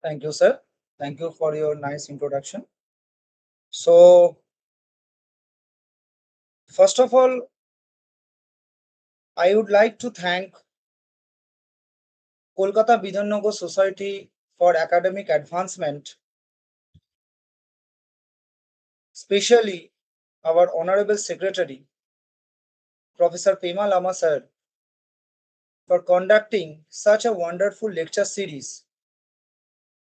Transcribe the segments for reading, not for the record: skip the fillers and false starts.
Thank you, sir. Thank you for your nice introduction. So, first of all, I would like to thank Kolkata Bidhannagar Society for Academic Advancement, especially our Honorable Secretary, Professor Pema Lama sir, for conducting such a wonderful lecture series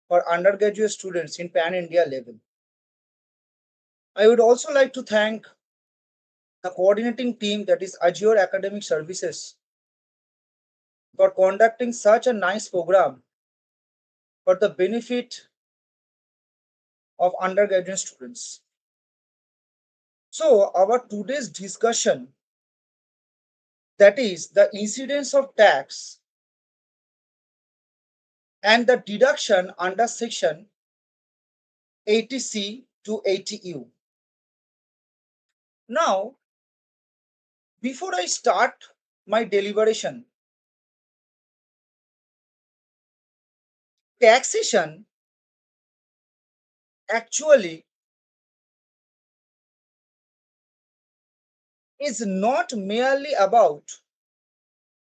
for undergraduate students in Pan India level. I would also like to thank the coordinating team, that is Azure Academic Services, for conducting such a nice program for the benefit of undergraduate students. So, our today's discussion, that is the incidence of tax and the deduction under section 80C to 80U. Now, before I start my deliberation, taxation actually is not merely about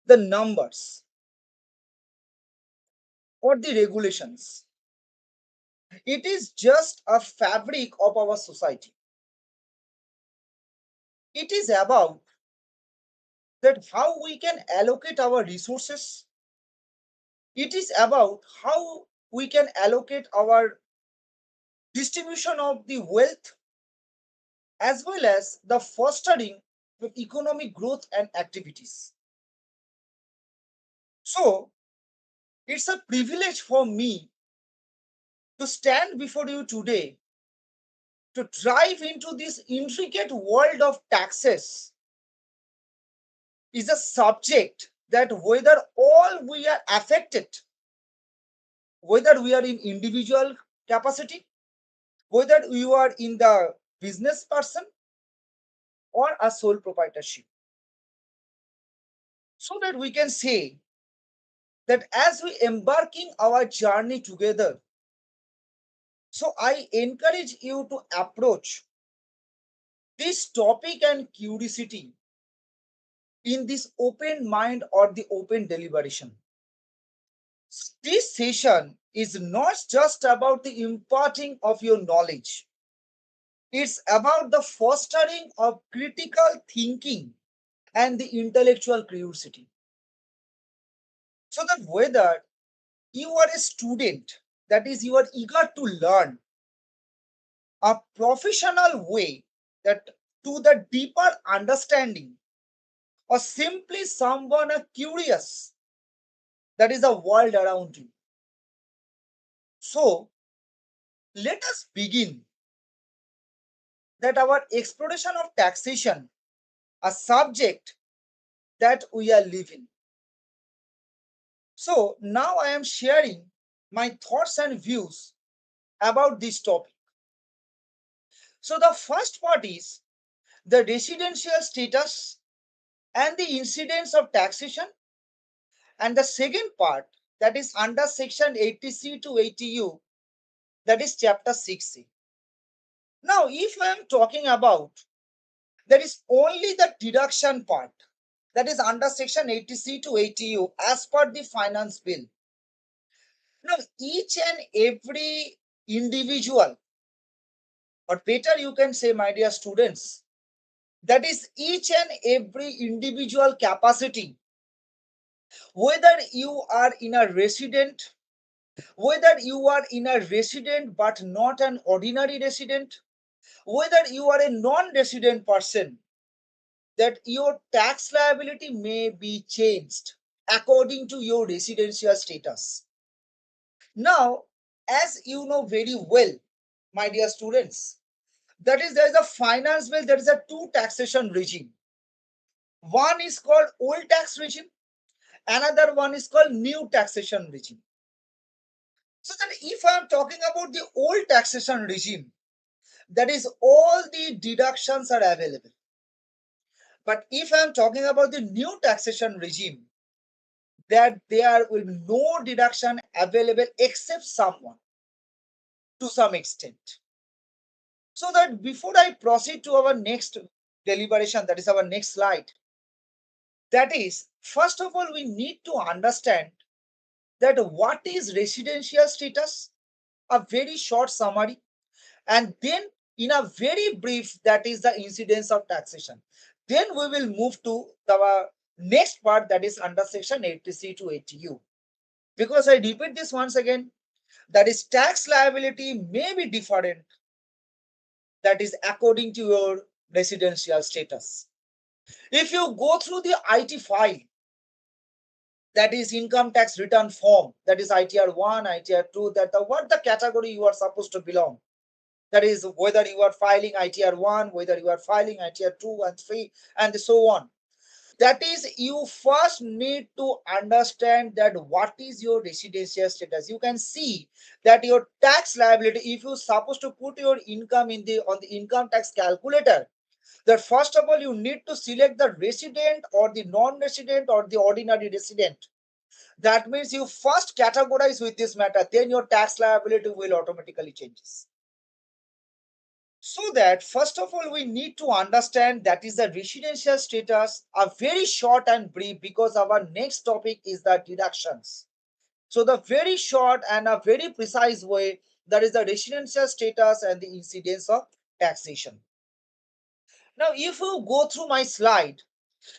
the numbers or the regulations. It is just a fabric of our society. It is about that how we can allocate our resources. It is about how we can allocate our distribution of the wealth, as well as the fostering of economic growth and activities. So, it's a privilege for me to stand before you today to dive into this intricate world of taxes. Is a subject that whether all we are affected, whether we are in individual capacity, whether you are in the business person or a sole proprietorship, so that we can say that as we embarking our journey together, so I encourage you to approach this topic and curiosity in this open mind or the open deliberation. This session is not just about the imparting of your knowledge, it's about the fostering of critical thinking and the intellectual curiosity. So that whether you are a student, that is, you are eager to learn a professional way, that to the deeper understanding, or simply someone curious, that is the world around you. So let us begin that our exploration of taxation, a subject that we are living. So now I am sharing my thoughts and views about this topic. So the first part is the residential status and the incidence of taxation, and the second part, that is under section 80C to 80U, that is chapter 6C. Now if I am talking about, there is only the deduction part, that is under section 80C to 80U as per the finance bill. Now each and every individual, or better you can say, my dear students, that is each and every individual capacity, whether you are in a resident, whether you are in a resident but not an ordinary resident, whether you are a non-resident person, that your tax liability may be changed according to your residential status. Now, as you know very well, my dear students, that is, there is a finance bill, there is a two taxation regime. One is called old tax regime, another one is called new taxation regime. So that if I am talking about the old taxation regime, that is all the deductions are available. But if I am talking about the new taxation regime, that there will be no deduction available except someone. to some extent. So that before I proceed to our next deliberation, that is our next slide, that is, first of all, we need to understand that what is residential status, a very short summary, and then in a very brief, that is the incidence of taxation. Then we will move to the next part, that is under section 80C to 80U. Because I repeat this once again, that is tax liability may be different, that is according to your residential status. If you go through the IT file, that is income tax return form, that is ITR 1, ITR 2, that the what the category you are supposed to belong. That is whether you are filing ITR 1, whether you are filing ITR 2 and 3, and so on. That is, you first need to understand that what is your residential status. You can see that your tax liability, if you supposed to put your income in the on the income tax calculator, that first of all you need to select the resident or the non-resident or the ordinary resident. That means you first categorize with this matter, then your tax liability will automatically changes. So that first of all we need to understand that is the residential status, a very short and brief, because our next topic is the deductions. So the very short and a very precise way, that is the residential status and the incidence of taxation. Now if you go through my slide,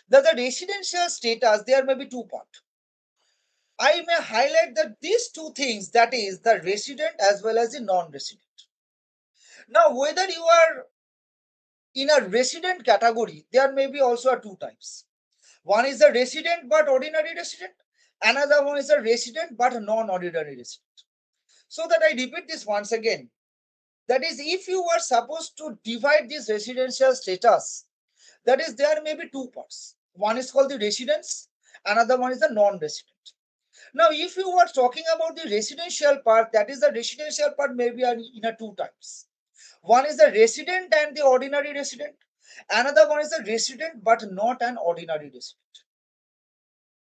that the residential status, there may be two parts. I may highlight that these two things, that is the resident as well as the non-resident. Now whether you are in a resident category, there may be also a two types. One is a resident but ordinary resident. Another one is a resident but non-ordinary resident. So that I repeat this once again. That is, if you are supposed to divide this residential status, that is, there may be two parts. One is called the residence, another one is the non-resident. Now, if you are talking about the residential part, that is the residential part may be in a two types. One is the resident and the ordinary resident. Another one is a resident but not an ordinary resident.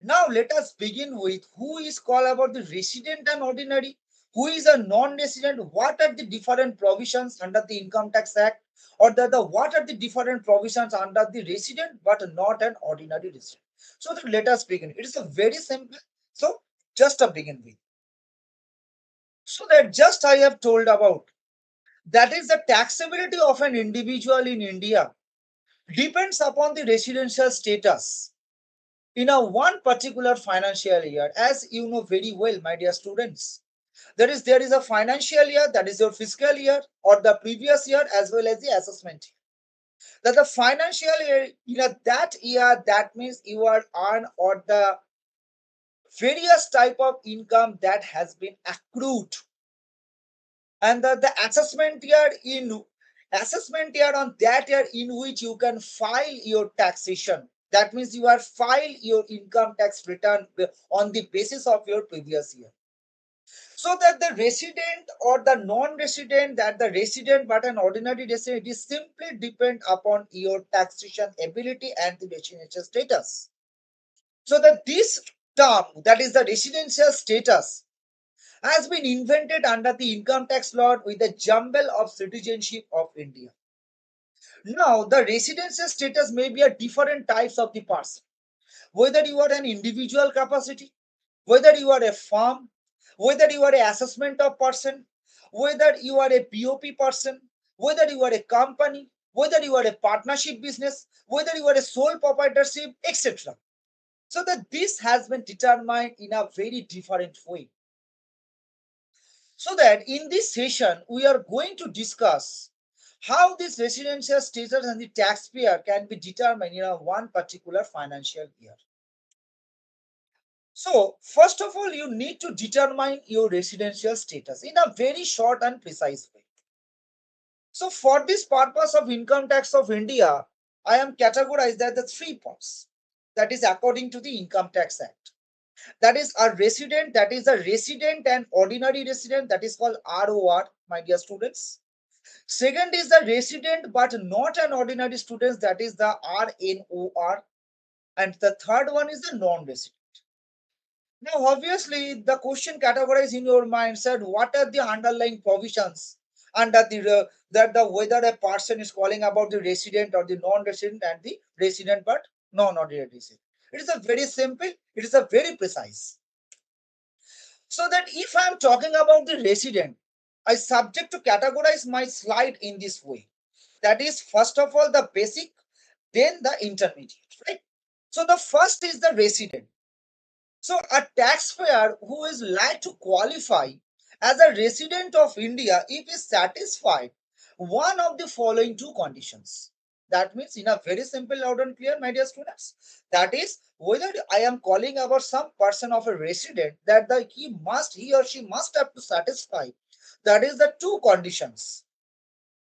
Now let us begin with who is called about the resident and ordinary, who is a non-resident, what are the different provisions under the Income Tax Act, or what are the different provisions under the resident but not an ordinary resident. So let us begin. It is a very simple. So just to begin with. So that just I have told about, that is the taxability of an individual in India depends upon the residential status in a one particular financial year. As you know very well, my dear students, there is a financial year, that is your fiscal year or the previous year, as well as the assessment year. That the financial year, that year, that means you are earned or the various type of income that has been accrued, and the assessment year on that year in which you can file your taxation. That means you are file your income tax return on the basis of your previous year. So that the resident or the non-resident, that the resident but an ordinary resident, it is simply depend upon your taxation ability and the residential status. So that this term, that is the residential status, has been invented under the income tax law with the jumble of citizenship of India. Now, the residential status may be a different types of the person. Whether you are an individual capacity, whether you are a firm, whether you are an assessment of person, whether you are a POP person, whether you are a company, whether you are a partnership business, whether you are a sole proprietorship, etc. So that this has been determined in a very different way. So that in this session, we are going to discuss how this residential status and the taxpayer can be determined in a one particular financial year. So, first of all, you need to determine your residential status in a very short and precise way. So, for this purpose of income tax of India, I am categorized as the three parts. That is according to the Income Tax Act. That is a resident, that is a resident and ordinary resident, that is called ROR, my dear students. Second is the resident but not an ordinary student, that is the RNOR. And the third one is the non-resident. Now, obviously, the question categorized in your mind said, what are the underlying provisions under that the whether a person is calling about the resident or the non-resident and the resident but non-ordinary resident. It is a very simple. It is a very precise. So that if I am talking about the resident, I subject to categorize my slide in this way. That is, first of all, the basic, then the intermediate, right? So the first is the resident. So a taxpayer who is like to qualify as a resident of India if is satisfied one of the following two conditions. That means in a very simple, loud and clear, my dear students, that is whether I am calling about some person of a resident that he or she must have to satisfy. That is the two conditions.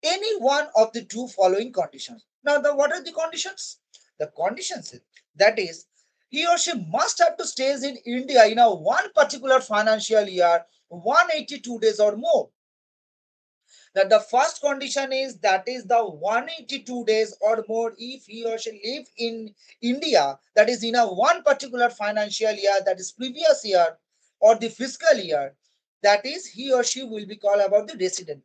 Any one of the two following conditions. Now, what are the conditions? The conditions is, that is, he or she must have to stay in India in a one particular financial year, 182 days or more. That the first condition is that is the 182 days or more if he or she live in India, that is in a one particular financial year, that is previous year or the fiscal year, that is he or she will be called about the resident.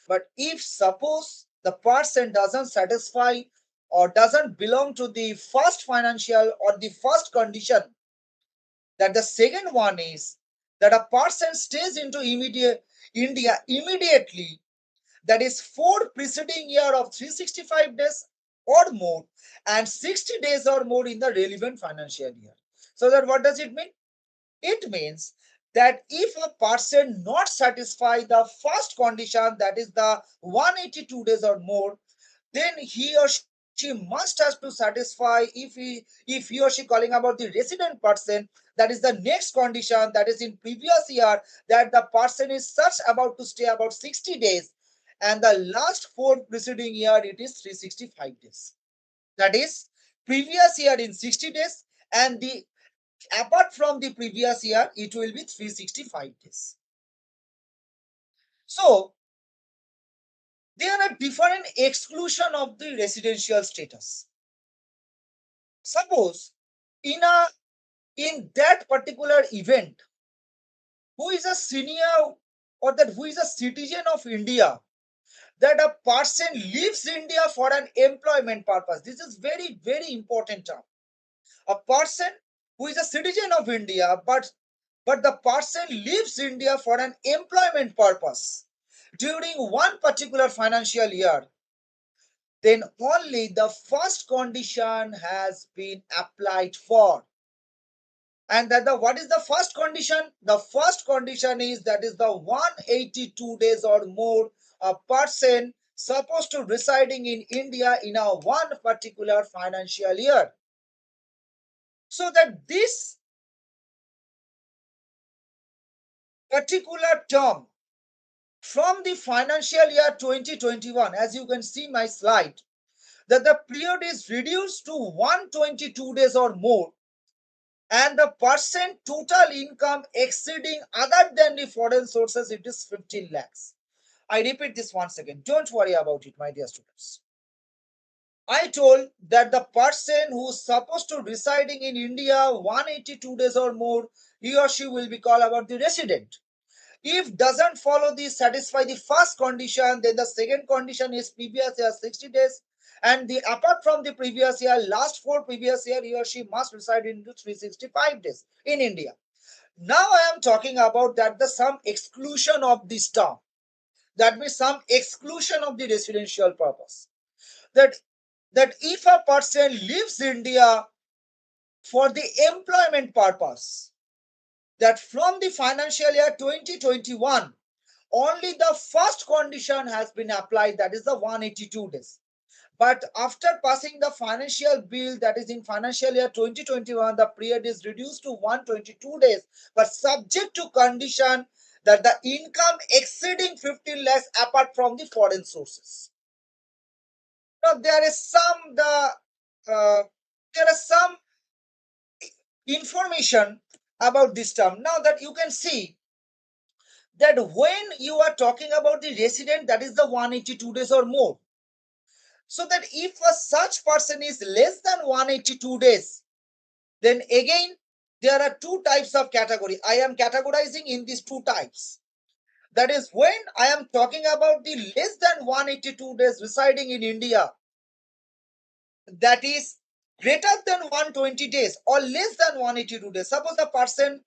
But if suppose the person doesn't satisfy or doesn't belong to the first financial or the first condition, that the second one is that a person stays into immediate India immediately, that is four preceding year of 365 days or more and 60 days or more in the relevant financial year. So that what does it mean? It means that if a person not satisfy the first condition, that is the 182 days or more, then he or she must have to satisfy if he or she calling about the resident person, that is the next condition, that is in previous year, that the person is such about to stay about 60 days and the last four preceding year it is 365 days. That is previous year in 60 days and the apart from the previous year it will be 365 days. So there are different exclusion of the residential status. Suppose in a in that particular event, who is a senior or that who is a citizen of India, that a person leaves India for an employment purpose. This is very important term. A person who is a citizen of India, but the person leaves India for an employment purpose during one particular financial year, then only the first condition has been applied for. And that the what is the first condition? The first condition is that is the 182 days or more a person supposed to residing in India in a one particular financial year. So that this particular term from the financial year 2021, as you can see my slide, that the period is reduced to 122 days or more and the percent total income exceeding other than the foreign sources, it is 15 lakhs. I repeat this once again. Don't worry about it, my dear students. I told that the person who is supposed to residing in India 182 days or more, he or she will be called about the resident. If doesn't follow this, satisfy the first condition, then the second condition is previous year 60 days. And the apart from the previous year, last four previous year, he or she must reside into 365 days in India. Now I am talking about that the some exclusion of this term. That means some exclusion of the residential purpose. That that if a person leaves India for the employment purpose, that from the financial year 2021 only the first condition has been applied, that is the 182 days. But after passing the financial bill, that is in financial year 2021, the period is reduced to 122 days, but subject to condition that the income exceeding 15 lakhs apart from the foreign sources. Now uh, there is some information about this term. Now that you can see that when you are talking about the resident, that is the 182 days or more. So that if a such person is less than 182 days, then again there are two types of category. I am categorizing in these two types. That is, when I am talking about the less than 182 days residing in India, that is greater than 120 days or less than 182 days. Suppose the person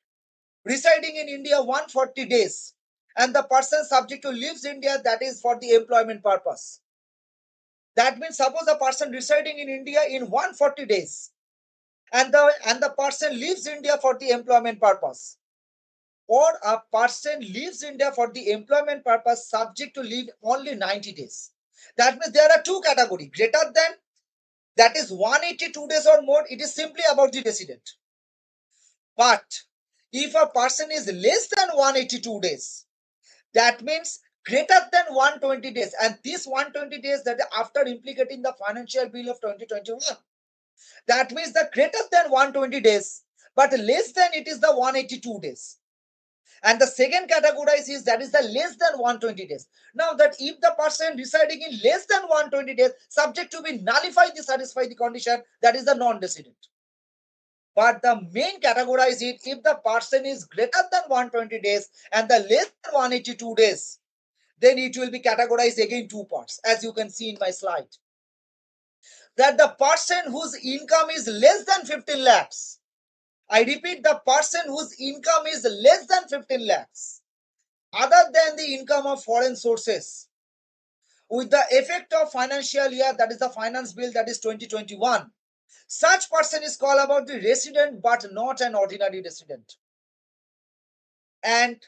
residing in India 140 days and the person subject to leaves India, that is for the employment purpose. That means suppose a person residing in India in 140 days and the person leaves India for the employment purpose, or a person leaves India for the employment purpose subject to leave only 90 days. That means there are two categories. Greater than, that is 182 days or more, it is simply about the resident. But if a person is less than 182 days, that means greater than 120 days, and this 120 days that after implicating the financial bill of 2021, that means the greater than 120 days, but less than it is the 182 days. And the second category is that is the less than 120 days. Now that if the person residing in less than 120 days, subject to be nullified to satisfy the condition, that is the non-resident. But the main category is it if the person is greater than 120 days and the less than 182 days, then it will be categorized again two parts, as you can see in my slide. That the person whose income is less than 15 lakhs, I repeat, the person whose income is less than 15 lakhs, other than the income of foreign sources, with the effect of financial year, that is the finance bill, that is 2021, such person is called about the resident but not an ordinary resident. And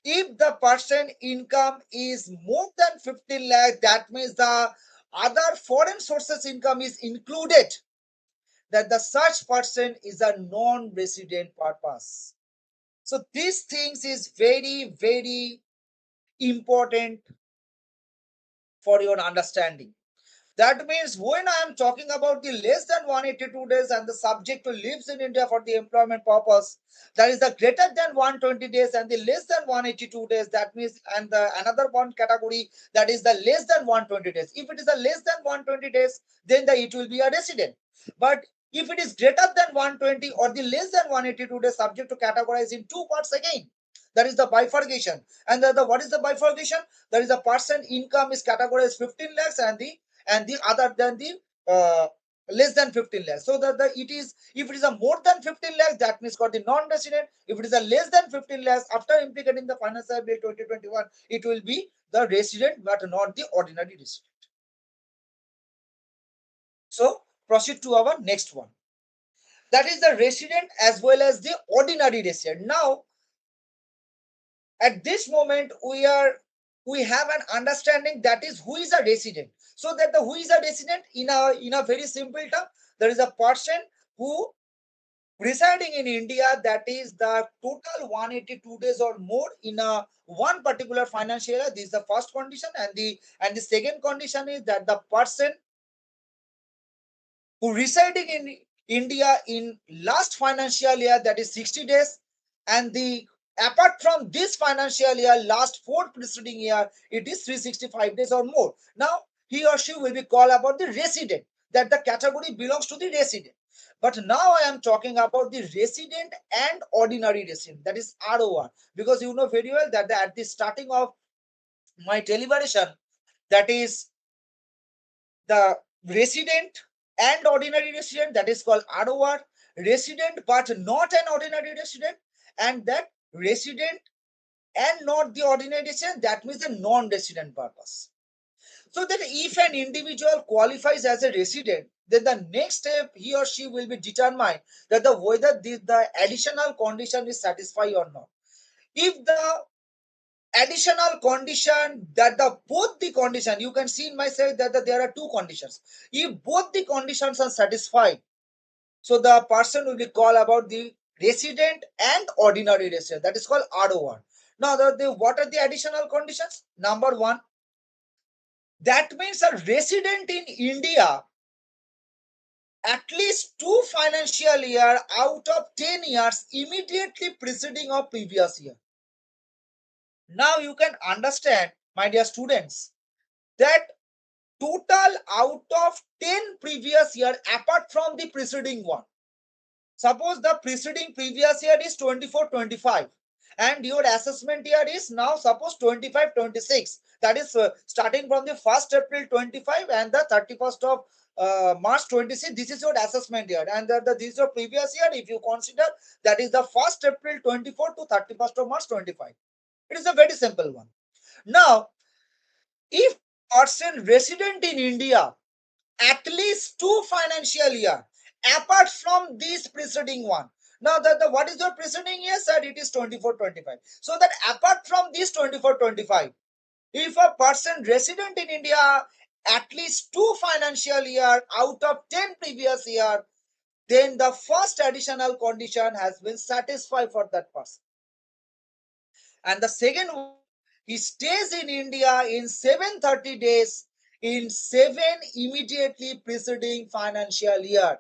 if the person income is more than 15 lakh, that means the other foreign sources income is included, that the such person is a non-resident purpose. So these things is very, very important for your understanding. That means when I am talking about the less than 182 days and the subject who lives in India for the employment purpose, that is the greater than 120 days and the less than 182 days, that means, and the another one category, that is the less than 120 days. If it is a less than 120 days, then it will be a resident. But if it is greater than 120 or the less than 182 days, subject to categorize in two parts again. That is the bifurcation. And what is the bifurcation? That is the person income is categorized 15 lakhs and the other than the less than 15 lakhs. So that it is, if it is a more than 15 lakhs, that means called the non-resident. If it is a less than 15 lakhs, after implicating the financial bill 2021, it will be the resident but not the ordinary resident. So proceed to our next one. That is the resident as well as the ordinary resident. Now at this moment we have an understanding that is who is a resident. So that the who is a resident in a very simple term, there is a person who residing in India, that is the total 182 days or more in a one particular financial year. This is the first condition, and the second condition is that the person who residing in India in last financial year, that is 60 days, and the apart from this financial year, last four preceding year, it is 365 days or more. Now he or she will be called about the resident, that the category belongs to the resident. But now I am talking about the resident and ordinary resident, that is ROR, because you know very well that at the starting of my deliberation, that is the resident and ordinary resident, that is called ROR, resident but not an ordinary resident, and that resident and not the ordinary resident, that means the non-resident purpose. So that if an individual qualifies as a resident, then the next step he or she will be determined that whether the additional condition is satisfied or not. If the additional condition, that the both the condition, you can see in my slide that there are two conditions. If both the conditions are satisfied, so the person will be called about the resident and ordinary resident, that is called ROR. Now what are the additional conditions? Number one, that means a resident in India at least 2 financial years out of 10 years immediately preceding or previous year. Now you can understand, my dear students, that total out of 10 previous year apart from the preceding one. Suppose the preceding previous year is 24-25 and your assessment year is now suppose 25-26. That is starting from the 1st April 25 and the 31st of March 26. This is your assessment year, and this is your previous year. If you consider, that is the 1st April 24 to 31st of March 25. It is a very simple one. Now, if person resident in India at least 2 financial year apart from this preceding one. Now what is your preceding year, sir? It is 24-25. So that apart from this 24-25, if a person resident in India at least 2 financial year out of 10 previous year, then the first additional condition has been satisfied for that person. And the second one, he stays in India in 730 days in 7 immediately preceding financial year.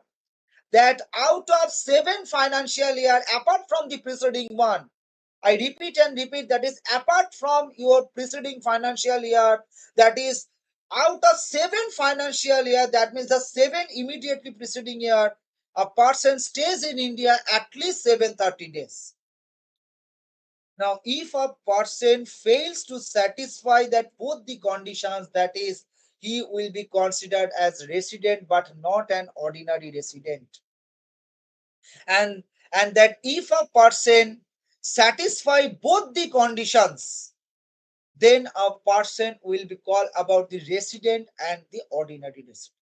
That out of 7 financial year, apart from the preceding one, I repeat and repeat, that is apart from your preceding financial year, that is out of 7 financial year, that means the 7 immediately preceding year, a person stays in India at least 730 days. Now, if a person fails to satisfy that both the conditions, that is, he will be considered as resident but not an ordinary resident. And that if a person satisfy both the conditions, then a person will be called about the resident and the ordinary resident.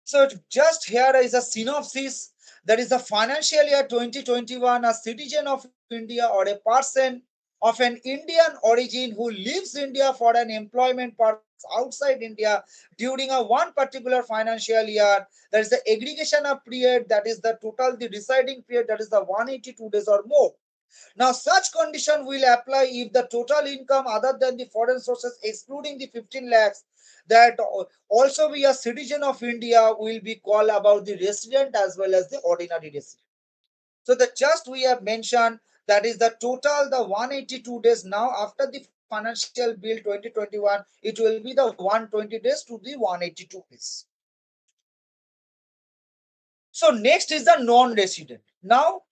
So just here is a synopsis. That is the financial year 2021, a citizen of India or a person of an Indian origin who leaves India for an employment purpose outside India during a one particular financial year. There is the aggregation of period, that is the total, the residing period, that is the 182 days or more. Now, such condition will apply if the total income other than the foreign sources, excluding the 15 lakhs, that also be a citizen of India, will be called about the resident as well as the ordinary resident. So the just we have mentioned, that is the total, the 182 days. Now, after the financial bill 2021, it will be the 120 days to the 182 days. So next is the non-resident. Now,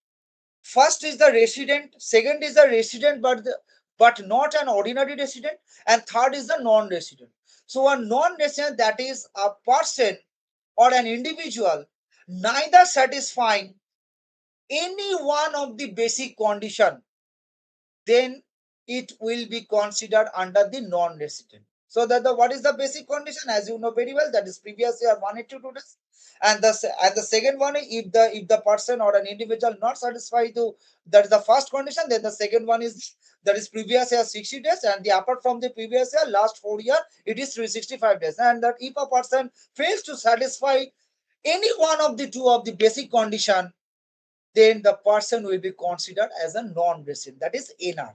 first is the resident, second is the resident but not an ordinary resident, and third is the non-resident. So a non-resident, that is a person or an individual neither satisfying any one of the basic condition, then it will be considered under the non-resident. So that the what is the basic condition, as you know very well, that is previous year 182 days, and the second one, if the person or an individual not satisfied to, that is the first condition, then the second one is, that is previous year 60 days, and the apart from the previous year last 4 year it is 365 days. And that if a person fails to satisfy any one of the two of the basic condition, then the person will be considered as a non-resident, that is NR.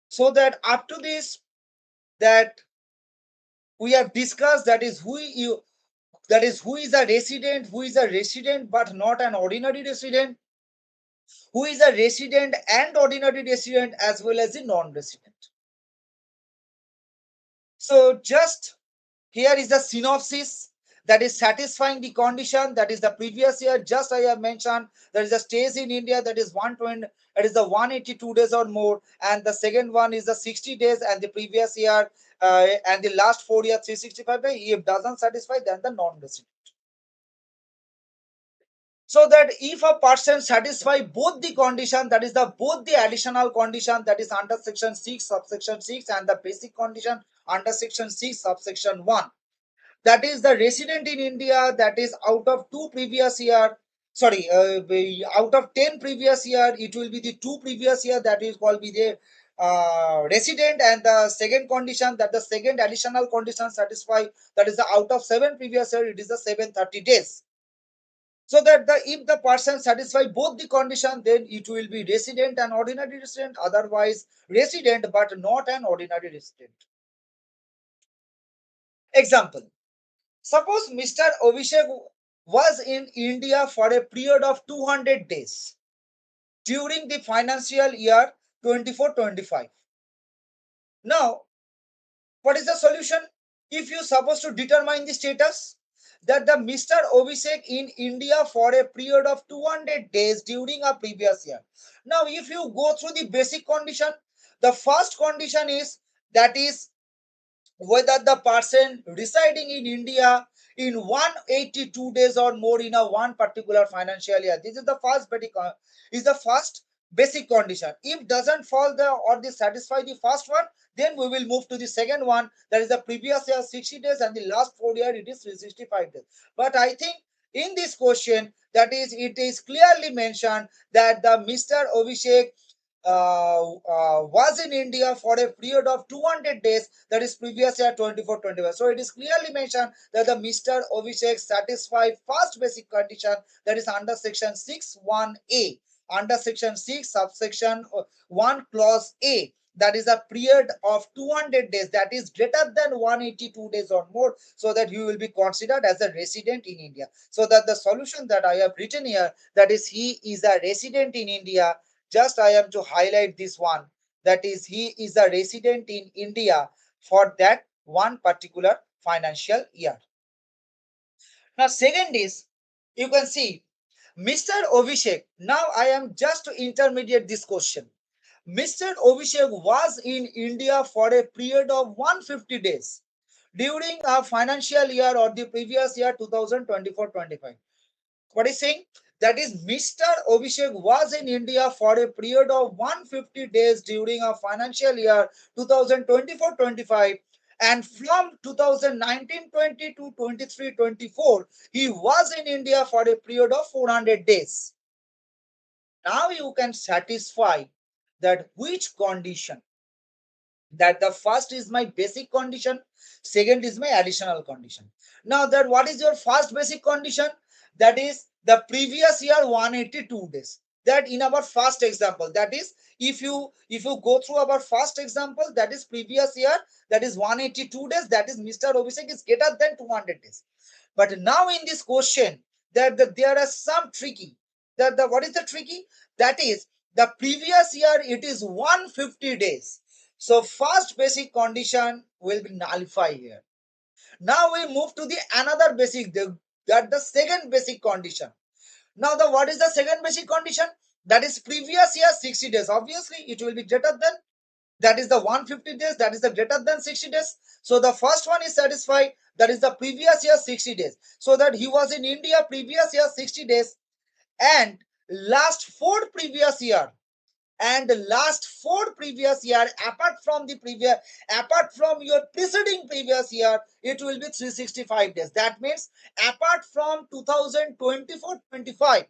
So that up to this, that we have discussed, that is who you, that is who is a resident but not an ordinary resident, who is a resident and ordinary resident, as well as a non-resident. So just here is the synopsis, that is satisfying the condition, that is the previous year, just I have mentioned, there is a stays in India, that is 120, that is the 182 days or more, and the second one is the 60 days, and the previous year and the last 4 years 365 days. If doesn't satisfy, then the non-resident. So that if a person satisfy both the condition, that is the both the additional condition, that is under section 6 subsection 6, and the basic condition under section 6 subsection 1, that is the resident in India, that is out of 2 previous year, sorry, out of 10 previous year, it will be the 2 previous year, that is called be the resident. And the second condition, that the second additional condition satisfy, that is the out of 7 previous year, it is the 730 days. So that if the person satisfy both the condition, then it will be resident and ordinary resident, otherwise resident but not an ordinary resident. Example: suppose Mr. Abhishek was in India for a period of 200 days during the financial year 24-25. Now, what is the solution? If you supposed to determine the status, that the Mr. Abhishek in India for a period of 200 days during a previous year. Now, if you go through the basic condition, the first condition is that is whether the person residing in India in 182 days or more in a one particular financial year. This is the first basic condition. If doesn't fall the or the satisfy the first one, then we will move to the second one. That is the previous year 60 days and the last 4 year it is 365 days. But I think in this question that is it is clearly mentioned that the Mr. Abhishek was in India for a period of 200 days, that is previous year 24-25. So it is clearly mentioned that the Mr. Abhishek satisfied first basic condition, that is under section 6(1)(a), under section 6 subsection 1 clause A, that is a period of 200 days, that is greater than 182 days or more, so that you will be considered as a resident in India. So that the solution that I have written here, that is he is a resident in India. Just I am to highlight this one, that is he is a resident in India for that one particular financial year. Now second is, you can see Mr. Abhishek. Now I am just to intermediate this question. Mr. Abhishek was in India for a period of 150 days during a financial year or the previous year 2024-25. What is saying? That is Mr. Abhishek was in India for a period of 150 days during a financial year 2024-25, and from 2019-20 to 23-24 he was in India for a period of 400 days. Now you can satisfy that which condition, that the first is my basic condition, second is my additional condition. Now that what is your first basic condition, that is the previous year 182 days. That in our first example, that is if you go through our first example, that is previous year, that is 182 days, that is Mr. Abhishek is greater than 200 days. But now in this question, there are some tricky, that the what is the tricky, that is the previous year it is 150 days. So first basic condition will be nullified here. Now we move to the another basic, that the second basic condition. Now the what is the second basic condition? That is previous year 60 days. Obviously it will be greater than, that is the 150 days, that is the greater than 60 days. So the first one is satisfied, that is the previous year 60 days. So that he was in India previous year 60 days, and last four previous year, and the last four previous year apart from your preceding previous year, it will be 365 days. That means apart from 2024-25,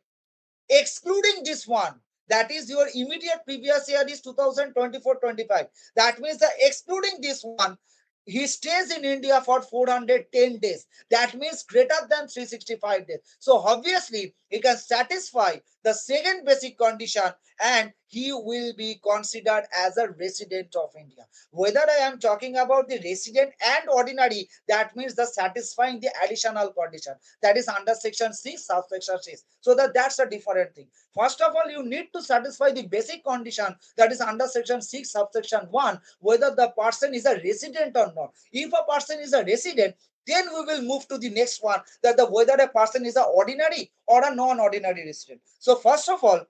excluding this one, that is your immediate previous year is 2024-25, that means that excluding this one, he stays in India for 410 days. That means greater than 365 days. So obviously he can satisfy the second basic condition, and he will be considered as a resident of India. Whether I am talking about the resident and ordinary, that means the satisfying the additional condition, that is under section 6 subsection 6. So that's a different thing. First of all, you need to satisfy the basic condition, that is under section 6 subsection 1, whether the person is a resident or not. If a person is a resident, then we will move to the next one, that the whether a person is an ordinary or a non-ordinary resident. So first of all,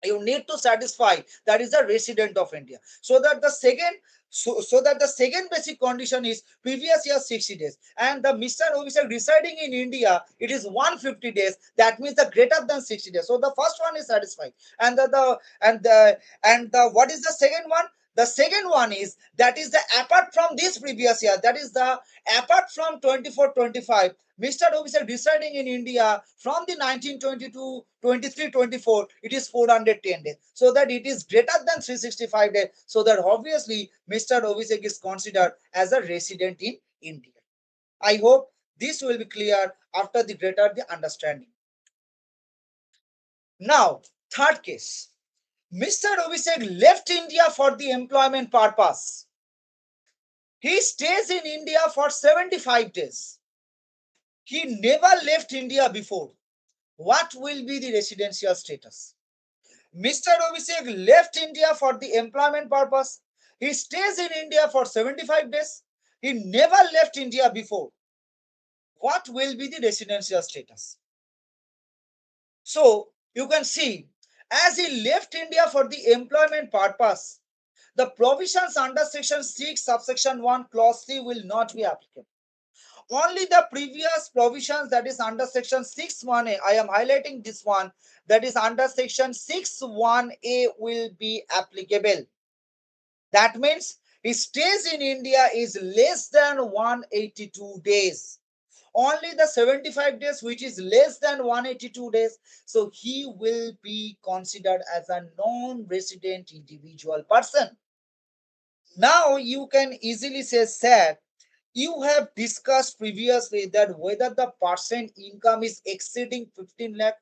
you need to satisfy that is a resident of India. So that the second basic condition is previous year 60 days, and the Mr. Abhishek residing in India, it is 150 days, that means the greater than 60 days. So the first one is satisfied, and the what is the second one? The second one is, that is the apart from this previous year, that is the apart from 24-25, Mr. Abhishek residing in India from the 1920 to 23-24, it is 410 days. So that it is greater than 365 days. So that obviously Mr. Abhishek is considered as a resident in India. I hope this will be clear after the greater the understanding. Now, third case. Mr. Abhishek left India for the employment purpose. He stays in India for 75 days. He never left India before. What will be the residential status? Mr. Abhishek left India for the employment purpose. He stays in India for 75 days. He never left India before. what will be the residential status. So you can see, as he left India for the employment purpose, the provisions under section 6 subsection 1 clause 3 will not be applicable. Only the previous provisions, that is under section 6(1)(a), I am highlighting this one, that is under section 6(1)(a) will be applicable. That means his stays in India is less than 182 days. Only the 75 days which is less than 182 days, so he will be considered as a non-resident individual person. Now you can easily say, sir, you have discussed previously that whether the person income is exceeding 15 lakh.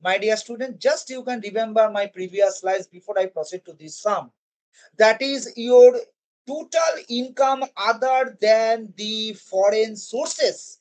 My dear student, just you can remember my previous slides before I proceed to this sum. That is your total income other than the foreign sources.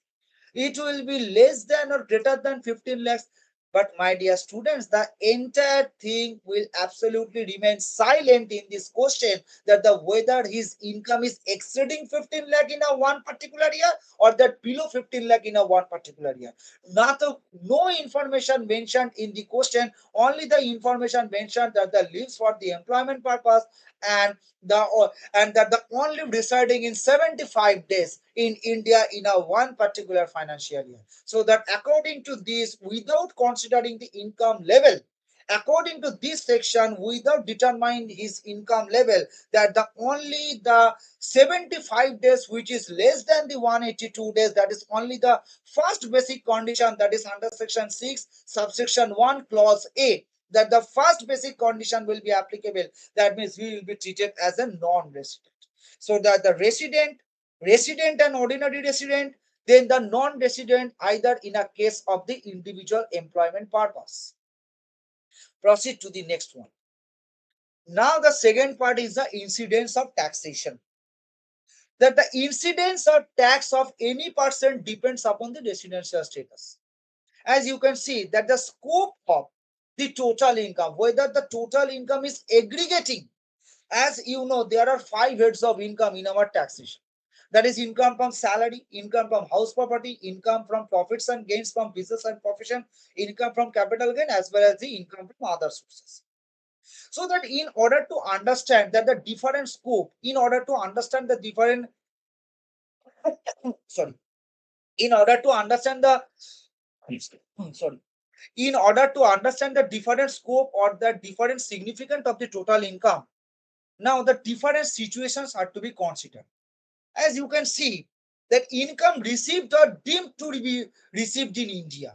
It will be less than or greater than 15 lakhs. But my dear students, the entire thing will absolutely remain silent in this question, that the whether his income is exceeding 15 lakh in a one particular year or that below 15 lakh in a one particular year. No information mentioned in the question, only the information mentioned that the leaves for the employment purpose and that the only residing in 75 days in India in a one particular financial year. So that according to this, without considering the income level, according to this section, without determining his income level, that the only the 75 days which is less than the 182 days, that is only the first basic condition, that is under section 6 subsection 1 clause A, that the first basic condition will be applicable. That means we will be treated as a non-resident. So that the resident and ordinary resident, then the non-resident either in a case of the individual employment purpose. Proceed to the next one. Now the second part is the incidence of taxation. That the incidence or tax of any person depends upon the residential status. As you can see, that the scope of the total income, whether the total income is aggregating, as you know, there are 5 heads of income in our taxation. That is income from salary, income from house property, income from profits and gains from business and profession, income from capital gain, as well as the income from other sources. So that in order to understand that the different scope, in order to understand the different, sorry, in order to understand the, sorry, in order to understand the different scope or the different significance of the total income, now the different situations are to be considered. As you can see, that income received or deemed to be received in India,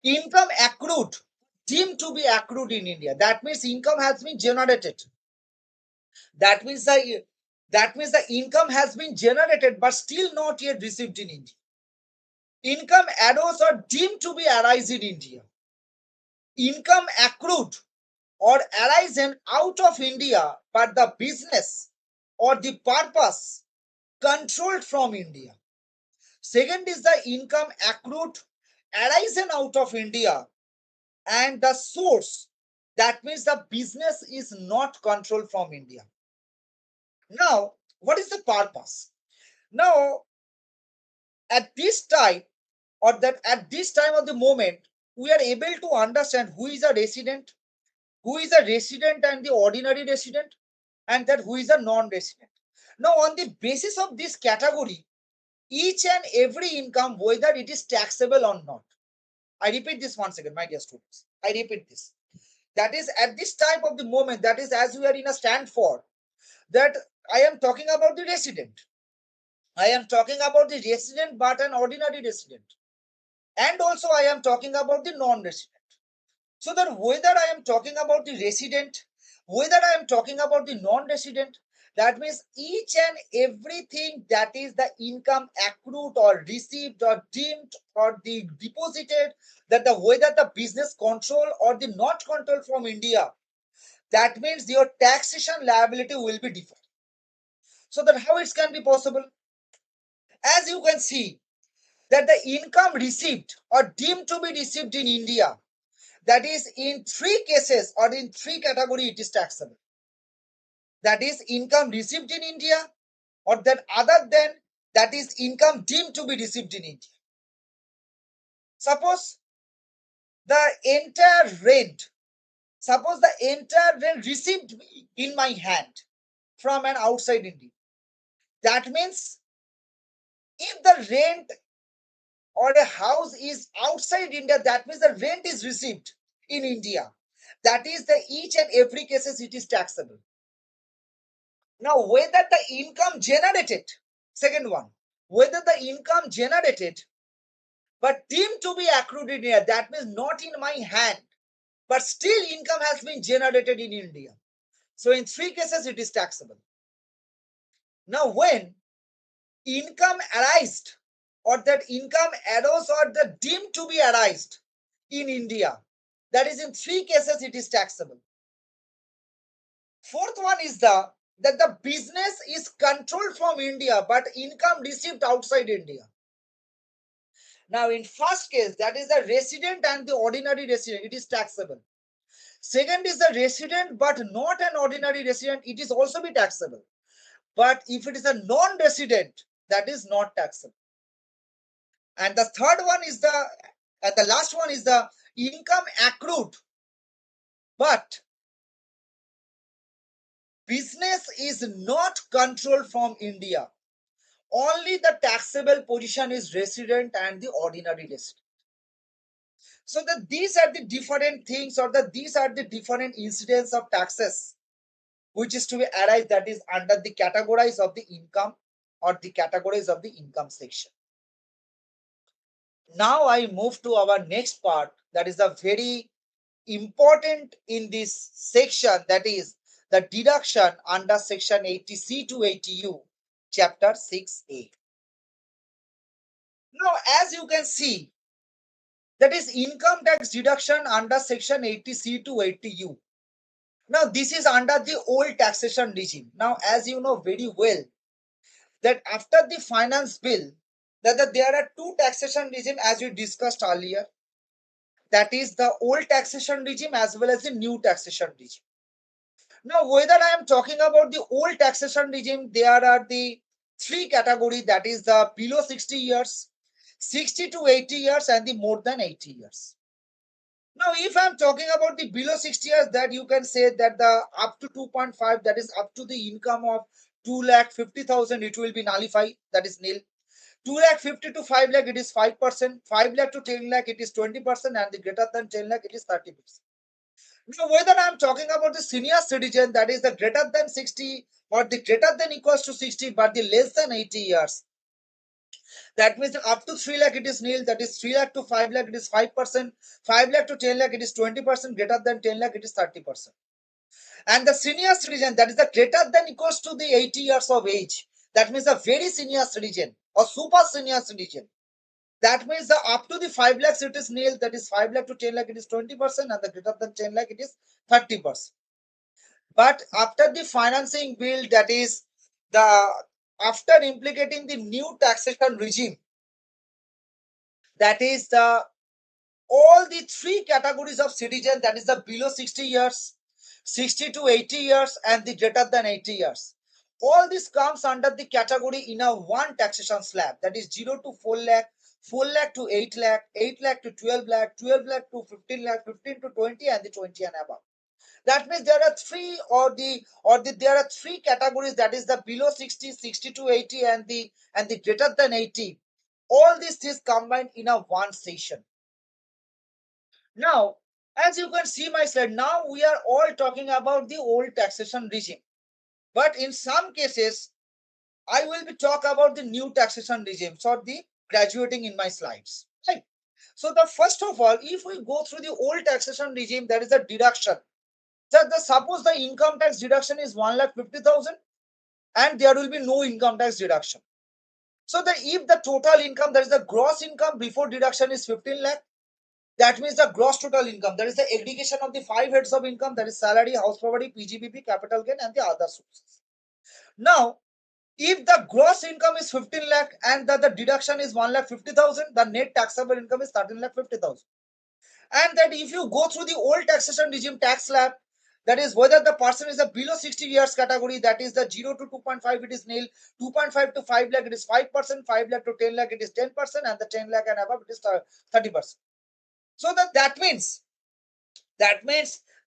income accrued, deemed to be accrued in India, that means income has been generated. That means the income has been generated but still not yet received in India. Income arose or deemed to be arise in India. Income accrued or arisen out of India, but the business or the purpose controlled from India. Second is the income accrued arisen out of India and the source, that means the business is not controlled from India. Now, what is the purpose? Now, at this time at this time of the moment, we are able to understand who is a resident, and the ordinary resident, and that who is a non-resident. Now, on the basis of this category, each and every income, whether it is taxable or not. I repeat this once again, my dear students. I repeat this. That is at this type of the moment, that is as we are in a stand for, that I am talking about the resident. I am talking about the resident but an ordinary resident. And also I am talking about the non-resident. So that whether I am talking about the resident, whether I am talking about the non-resident, that means each and everything that is the income accrued or received or deemed or the deposited, that the whether the business control or the not control from India, that means your taxation liability will be different. So that how it can be possible? As you can see, that the income received or deemed to be received in India, that is in 3 cases or in 3 categories it is taxable. That is income received in India, or that other than that is income deemed to be received in India. Suppose the entire rent, suppose the entire rent received in my hand from an outside India. That means if the rent or a house is outside India, that means the rent is received in India. That is the each and every cases it is taxable. Now, whether the income generated, second one, whether the income generated but deemed to be accrued in India, that means not in my hand, but still income has been generated in India. So in three cases it is taxable. Now, when income arised or that income arose or the deemed to be arised in India, that is in three cases it is taxable. Fourth one is that the business is controlled from India but income received outside India. Now in first case, that is the resident and the ordinary resident, it is taxable. Second is the resident but not an ordinary resident, it is also be taxable. But if it is a non-resident, that is not taxable. And the third one is the last one is the income accrued, but business is not controlled from India. Only the taxable position is resident and the ordinary resident. So that these are the different things, or that these are the different incidents of taxes which is to be arise, that is under the categories of the income or the categories of the income section. Now I move to our next part, that is a very important in this section, that is the deduction under section 80C to 80U, chapter 6A. Now, as you can see, that is income tax deduction under section 80C to 80U. Now, this is under the old taxation regime. Now, as you know very well, that after the finance bill, that there are two taxation regime as we discussed earlier. That is the old taxation regime as well as the new taxation regime. Now, whether I am talking about the old taxation regime, there are the three categories, that is the below 60 years, 60 to 80 years, and the more than 80 years. Now, if I'm talking about the below 60 years, that you can say that the up to 2.5, that is up to the income of 2,50,000, it will be nullified, that is nil. 2,50,000 to 5 lakh, it is 5%. 5 lakh to 10 lakh, it is 20%, and the greater than 10 lakh, it is 30%. Now, whether I'm talking about the senior citizen, that is the greater than 60 or the greater than equals to 60, but the less than 80 years, that means up to 3 lakh, it is nil. That is 3 lakh to 5 lakh, it is 5%. 5 lakh to 10 lakh, it is 20%. Greater than 10 lakh, it is 30%. And the senior citizen, that is the greater than equals to the 80 years of age. That means a very senior citizen or super senior citizen. That means the up to the 5 lakhs, it is nil. That is 5 lakh to 10 lakh, it is 20%. And the greater than 10 lakh, it is 30%. But after the financing bill, that is the after implicating the new taxation regime, that is the all the three categories of citizen, that is the below 60 years, 60 to 80 years, and the greater than 80 years. All this comes under the category in a one taxation slab, that is 0 to 4 lakh, 4 lakh to 8 lakh, 8 lakh to 12 lakh, 12 lakh to 15 lakh, 15 to 20, and the 20 and above. That means there are there are three categories, that is the below 60, 60 to 80, and the greater than 80. All these things combined in a one session. Now, as you can see my slide, now we are all talking about the old taxation regime. But in some cases, I will be talk about the new taxation regime, so the graduating in my slides. Right. So the first of all, if we go through the old taxation regime, there is a deduction. So suppose the income tax deduction is 1,50,000 and there will be no income tax deduction. So if the total income, that is the gross income before deduction is 15 lakh, that means the gross total income, that is the aggregation of the five heads of income, that is salary, house property, PGBP, capital gain, and the other sources. Now, if the gross income is 15 lakh and the deduction is 1,50,000, the net taxable income is 13,50,000. And that if you go through the old taxation regime tax slab, That is whether the person is a below 60 years category, that is the 0 to 2.5 it is nil, 2.5 to 5 lakh it is 5%, 5 lakh to 10 lakh it is 10%, and the 10 lakh and above it is 30%. So that means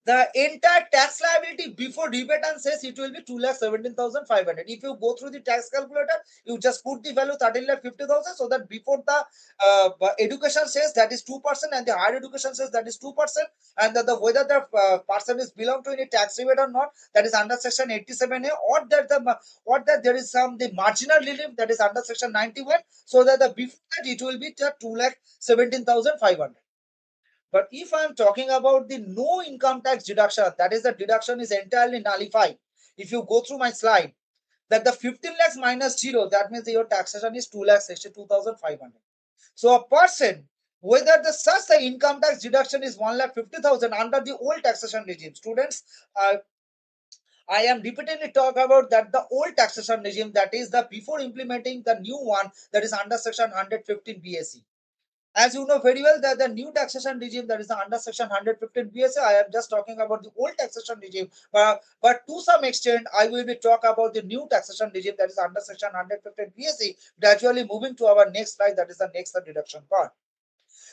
the entire tax liability before rebate and cess, it will be 2,17,500. If you go through the tax calculator, you just put the value 13,50,000, so that before the education says that is 2%, and the higher education says that is 2%, and the whether the person is belong to any tax rebate or not, that is under section 87A, or that there is some the marginal relief, that is under section 91, so that the before that it will be 2,17,500. But if I am talking about the no income tax deduction, that is the deduction is entirely nullified. If you go through my slide, that the 15 lakhs minus 0, that means your taxation is 2,62,500. So a person, whether the income tax deduction is 1,50,000 under the old taxation regime. Students, I am repeatedly talk about that the old taxation regime, that is the before implementing the new one, that is under section 115 BSE. As you know very well that the new taxation regime, that is under section 115 BSA, I am just talking about the old taxation regime, but to some extent I will be talk about the new taxation regime, that is under section 115 BSA, gradually moving to our next slide, that is the next deduction part.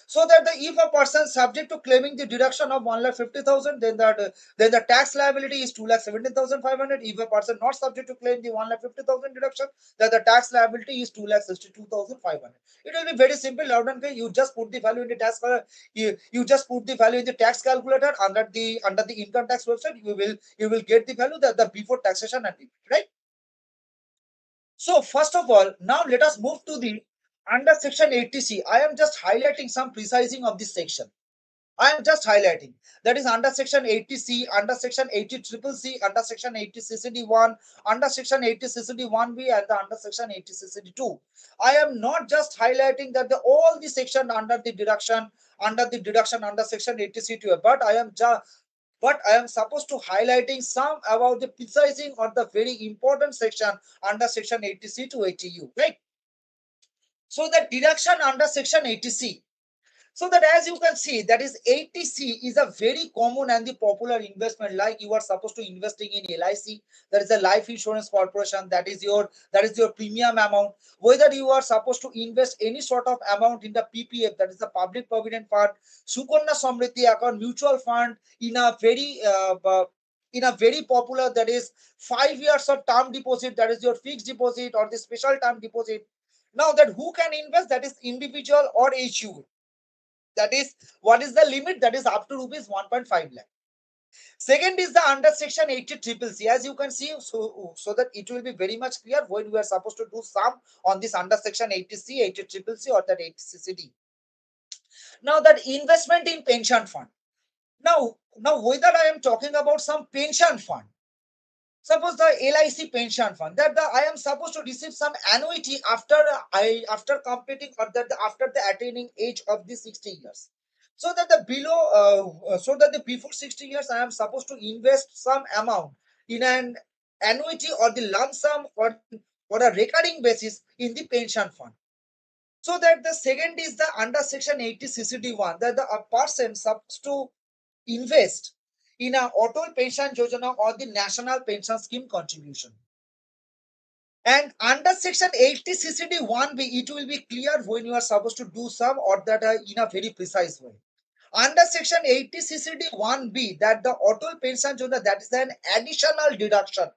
So that if a person subject to claiming the deduction of 1,50,000, then the tax liability is 2,17,500. If a person not subject to claim the 1,50,000 deduction, then the tax liability is 2,62,500. It will be very simple, loud and clear. You just put the value in the tax you just put the value in the tax calculator under the income tax website. You will get the value that the before taxation and rebate, right? So first of all, now let us move to the under section 80C. I am just highlighting some precising of this section. I am just highlighting. That is under section 80C, under section 80 triple C, under section 80 CCD1, under section 80 CCD1B, and the under section 80 CCD2. I am not just highlighting that all the section under the deduction under section 80C2, but I am supposed to highlighting some about the precising or the very important section under section 80C to 80U, right? So the deduction under section 80C. So that as you can see, that is 80C is a very common and the popular investment, like you are supposed to investing in LIC, that is a life insurance corporation, that is your premium amount. Whether you are supposed to invest any sort of amount in the PPF, that is the public provident fund, Sukanya Samriddhi account, mutual fund, in a very popular, that is 5 years of term deposit, that is your fixed deposit or the special term deposit. Now that who can invest, that is individual or HU. That is, what is the limit? That is up to rupees 1.5 lakh. Second is the under section 80 triple C. As you can see, so that it will be very much clear when we are supposed to do sum on this under section 80C, 80 triple C, or that 80 CCD. Now that investment in pension fund. Now whether I am talking about some pension fund, suppose the LIC pension fund, that I am supposed to receive some annuity after completing, or that after the attaining age of the 60 years. So that the before 60 years I am supposed to invest some amount in an annuity or the lump sum or a recurring basis in the pension fund. So that the second is the under section 80 CCD1, that a person supposed to invest in a Atal Pension Yojana or the National Pension Scheme contribution. And under section 80 CCD1B, it will be clear when you are supposed to do some, or that in a very precise way. Under section 80 CCD1B, that the Atal Pension Yojana, that is an additional deduction.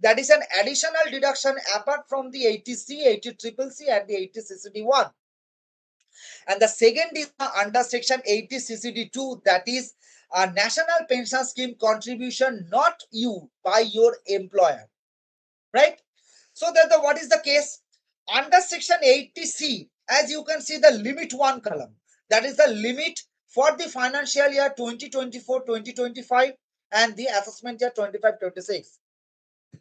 That is an additional deduction apart from the 80C, 80 triple C, and the 80 CCD1. And the second is under section 80 CCD2, that is a national pension scheme contribution not you by your employer, right? So that what is the case? Under section 80C, as you can see the limit 1 column, that is the limit for the financial year 2024-2025 and the assessment year 25-26.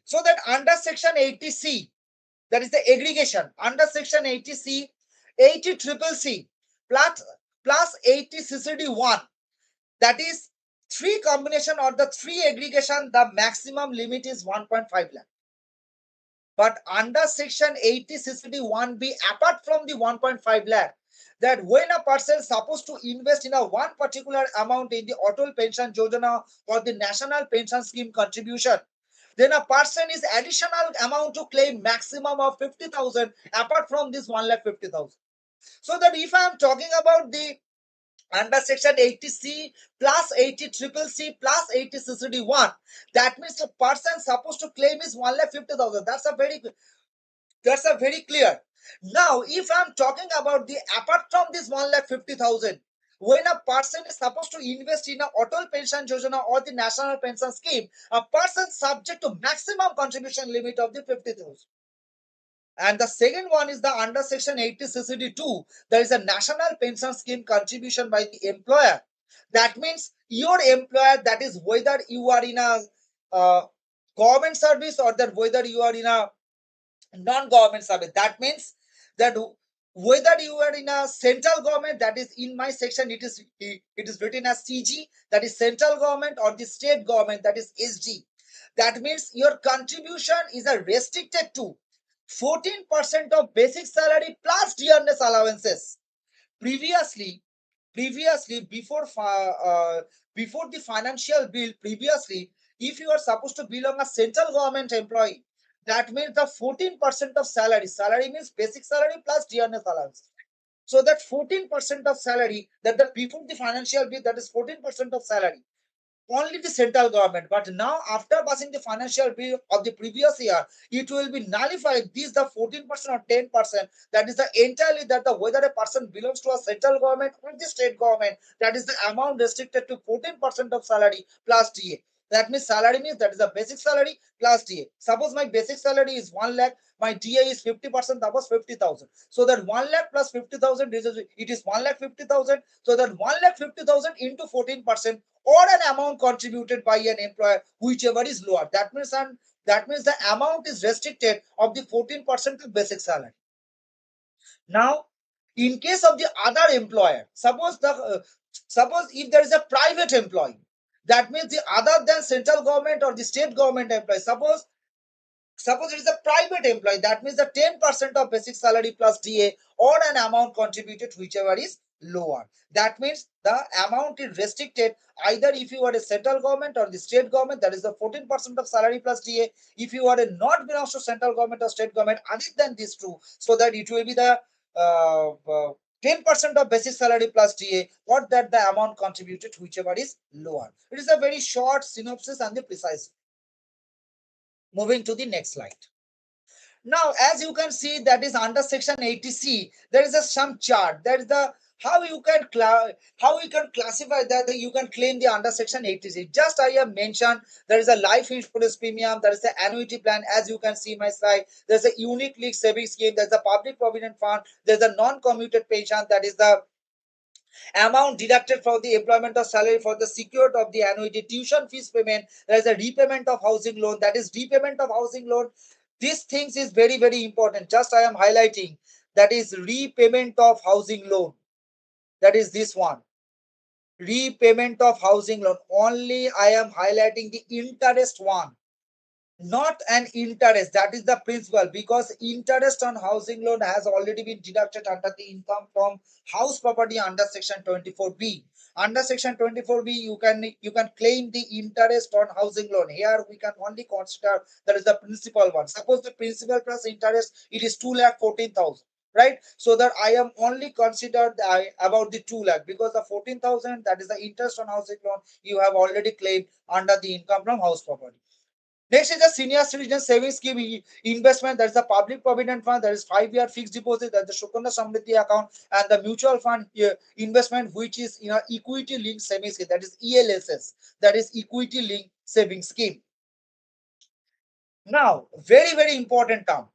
So that under section 80C, that is the aggregation, under section 80C, 80 triple C plus 80 CCD1, that is 3 combination or the 3 aggregation, the maximum limit is 1.5 lakh. But under section 80 CCD1B, apart from the 1.5 lakh, that when a person is supposed to invest in a one particular amount in the Atal Pension Yojana or the National Pension Scheme contribution, then a person is additional amount to claim maximum of 50,000 apart from this 1,50,000. So that if I am talking about the under section 80C plus 80 triple C plus 80 CCD1, that means the person supposed to claim is 1,50,000. That's a very clear. Now, if I'm talking about the apart from this 1,50,000, when a person is supposed to invest in a Atal Pension Yojana or the National Pension Scheme, a person subject to maximum contribution limit of the 50,000. And the second one is the under section 80 CCD2. There is a national pension scheme contribution by the employer. That means your employer, that is whether you are in a government service or that whether you are in a non-government service. That means that whether you are in a central government, that is in my section it is written as CG, that is central government, or the state government, that is SG. That means your contribution is a restricted to 14% of basic salary plus dearness allowances. Previously, previously before the financial bill, previously, if you are supposed to belong a central government employee, that means the 14% of salary means basic salary plus dearness allowance. So that 14% of salary, that the before the financial bill, that is 14% of salary, only the central government. But now, after passing the financial bill of the previous year, it will be nullified. This the 14% or 10%. That is the entirely that the whether a person belongs to a central government or the state government. That is the amount restricted to 14% of salary plus DA. That means salary means that is the basic salary plus DA. Suppose my basic salary is 1 lakh, my DA is 50%, that was 50,000. So that 1 lakh plus 50,000 it is 1,50,000. So that 1,50,000 into 14% or an amount contributed by an employer, whichever is lower. That means the amount is restricted of the 14% of basic salary. Now, in case of the other employer, suppose if there is a private employee, that means the other than central government or the state government employee, suppose it is a private employee, that means the 10% of basic salary plus DA or an amount contributed, whichever is lower. That means the amount is restricted either if you are a central government or the state government, that is the 14% of salary plus DA. If you are a not belongs to central government or state government, other than these two, so that it will be the 10% of basic salary plus DA or that the amount contributed, whichever is lower. It is a very short synopsis and the precise. Moving to the next slide. Now, as you can see, that is under section 80C. There is some chart. That is the how you can classify that you can claim the under section 80C. Just I have mentioned there is a life insurance premium, there is an annuity plan. As you can see my slide, there's a unique league savings scheme, there's a public provident fund, there's a non-commuted pension, that is the amount deducted from the employment of salary for the secured of the annuity, tuition fees payment, there is a repayment of housing loan, that is repayment of housing loan. These things is very, very important. Just I am highlighting, that is repayment of housing loan. That is this one. Repayment of housing loan. Only I am highlighting the interest one, not an interest. That is the principal, because interest on housing loan has already been deducted under the income from house property under section 24B. Under section 24B, you can claim the interest on housing loan. Here we can only consider that is the principal one. Suppose the principal plus interest, it is 2,14,000. Right, so that I am only considered about the 2 lakh, because the 14,000, that is the interest on housing loan, you have already claimed under the income from house property. Next is the senior citizen savings scheme investment. That is the public provident fund. That is 5-year fixed deposit. That is the Shukana Samriddhi account, and the mutual fund investment, which is equity linked savings scheme. That is ELSS. That is equity linked savings scheme. Now, very, very important term,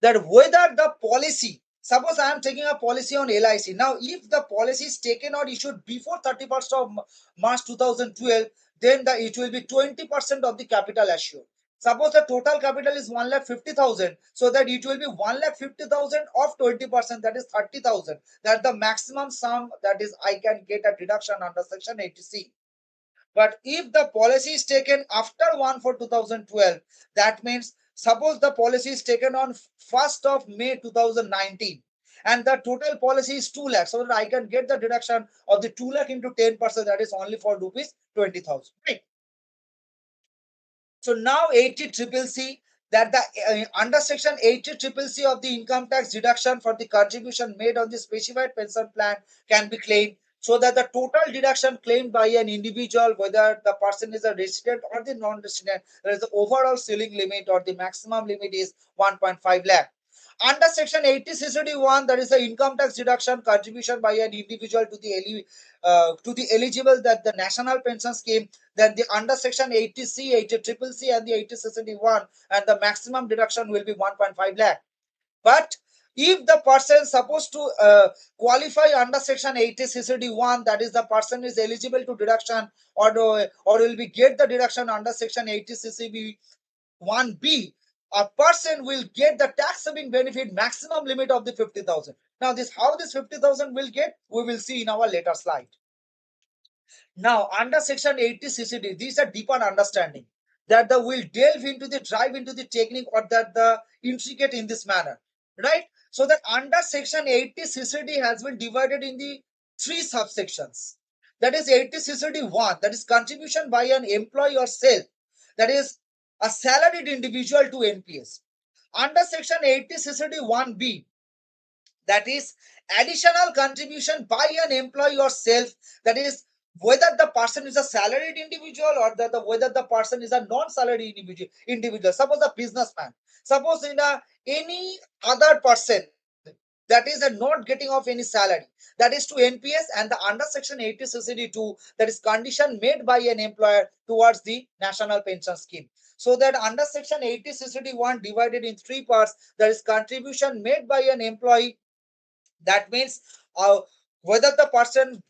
that whether the policy, suppose I am taking a policy on LIC. Now, if the policy is taken or issued before 31st of March 2012, then it will be 20% of the capital assured. Suppose the total capital is 1,50,000, so that it will be 1,50,000 of 20%, that is 30,000. That the maximum sum that is I can get a deduction under section 80C. But if the policy is taken after 1/4/2012, that means suppose the policy is taken on 1st of May 2019, and the total policy is 2 lakhs, so that I can get the deduction of the 2 lakh into 10%, that is only for rupees 20,000, right? So now 80 triple C, that the under section 80 triple C of the income tax deduction for the contribution made on the specified pension plan can be claimed, so that the total deduction claimed by an individual, whether the person is a resident or the non-resident, there is the overall ceiling limit or the maximum limit is 1.5 lakh. Under section 80 CCD 1, there is the income tax deduction contribution by an individual to the eligible that the national pension scheme, then the under section 80C, 80 triple C and the 80 CCD 1, and the maximum deduction will be 1.5 lakh. But if the person supposed to qualify under section 80 CCD 1, that is the person is eligible to deduction, or will be get the deduction under section 80 CCB 1B, a person will get the tax saving benefit maximum limit of the 50,000. Now, this how this 50,000 will get, we will see in our later slide. Now, under section 80 CCD, these are deeper understanding that the will delve into the drive into the technique, or that the intricate in this manner, right? So that under section 80 CCD has been divided in the three subsections. That is 80 CCD 1, that is contribution by an employee or self, that is a salaried individual to NPS. Under section 80 CCD 1B, that is additional contribution by an employee or self, that is whether the person is a salaried individual, or whether the person is a non-salaried individual. Suppose a businessman, suppose in a any other person that is a not getting of any salary, that is to NPS, and the under section 80 CCD 2, that is condition made by an employer towards the national pension scheme. So that under section 80 CCD 1 divided in three parts, there is contribution made by an employee, that means uh, whether the person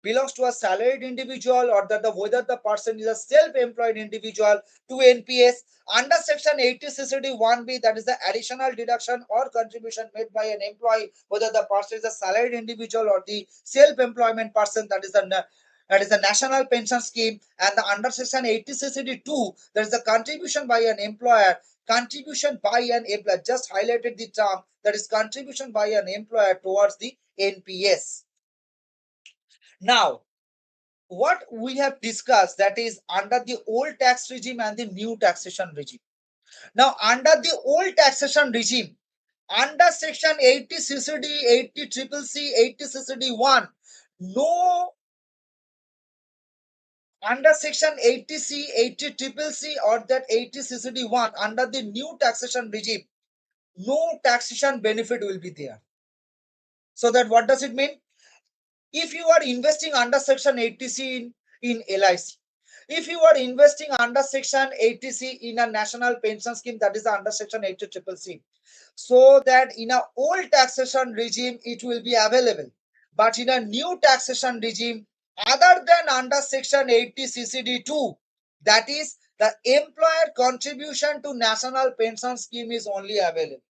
belongs to a salaried individual, or whether the person is a self-employed individual to NPS. Under section 80 CCD 1B, that is the additional deduction or contribution made by an employee, whether the person is a salaried individual or the self-employment person, that is the national pension scheme. And the under section 80 CCD 2, there is the contribution by an employer, contribution by an employer, just highlighted the term, that is contribution by an employer towards the NPS. Now, what we have discussed, that is under the old tax regime and the new taxation regime. Now, under the old taxation regime, under section 80 CCD, 80 triple C, 80 CCD 1, no, under section 80C, 80 triple C, or that 80 CCD 1, under the new taxation regime, no taxation benefit will be there. So that what does it mean? If you are investing under section 80C in LIC, if you are investing under section 80C in a national pension scheme, that is under section 80 triple C, so that in a old taxation regime it will be available, but in a new taxation regime, other than under section 80 CCD 2, that is the employer contribution to national pension scheme is only available.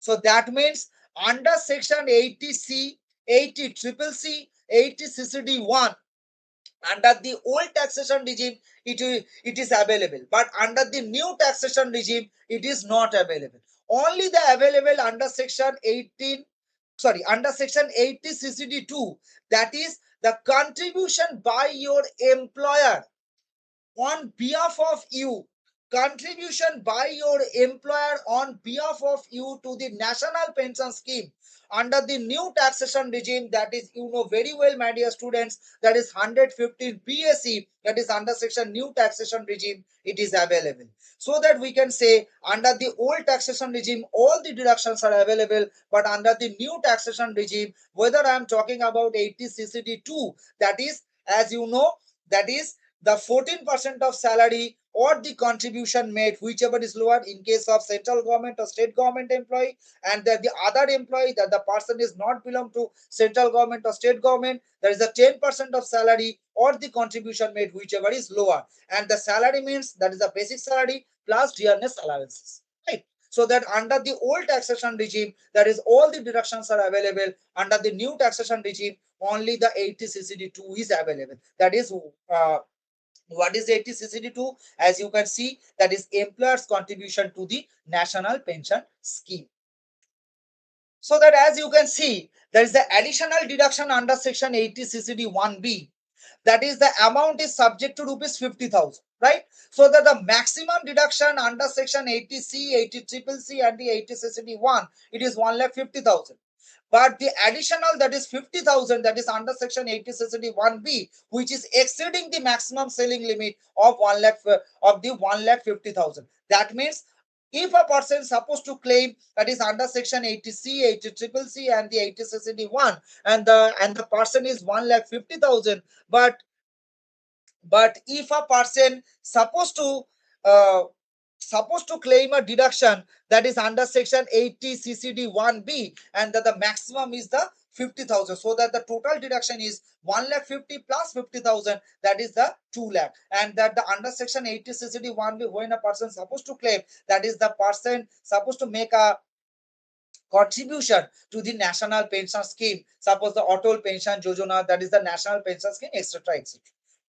So that means under section 80C, 80 triple C, 80 CCD 1, under the old taxation regime, it is available. But under the new taxation regime, it is not available. Only the available under section 18, sorry, under section 80 CCD 2, that is the contribution by your employer on behalf of you, contribution by your employer on behalf of you to the national pension scheme under the new taxation regime, that is, you know very well, my dear students, that is 115 PSE, that is under section new taxation regime, it is available. So that we can say under the old taxation regime all the deductions are available, but under the new taxation regime, whether I am talking about 80 CCD 2, that is, as you know, that is the 14% of salary or the contribution made, whichever is lower in case of central government or state government employee, and that the other employee, that the person is not belong to central government or state government, there is a 10% of salary or the contribution made, whichever is lower, and the salary means that is the basic salary plus dearness allowances, right? So that under the old taxation regime, that is all the deductions are available. Under the new taxation regime, only the 80 CCD 2 is available. That is what is 80 CCD 2? As you can see, that is employer's contribution to the national pension scheme. So that as you can see, there is the additional deduction under section 80 CCD 1B. That is the amount is subject to rupees 50,000, right? So that the maximum deduction under section 80C, 80 triple C and the 80 CCD 1, it is 1,50,000. But the additional, that is 50,000, that is under section 80 CCD 1B, which is exceeding the maximum selling limit of 1 lakh of the 1,50,000. That means if a person is supposed to claim, that is under section 80C, 80 triple C and the 80 CCD 1, and the person is 1,50,000, but if a person uh, supposed to claim a deduction that is under section 80 CCD 1B, and that the maximum is the 50,000, so that the total deduction is 1,50,000 plus 50,000, that is the 2 lakh. And that the under section 80 CCD 1B, when a person supposed to claim, that is the person supposed to make a contribution to the national pension scheme, suppose the Atal pension Jojana, that is the national pension scheme, etc., etc.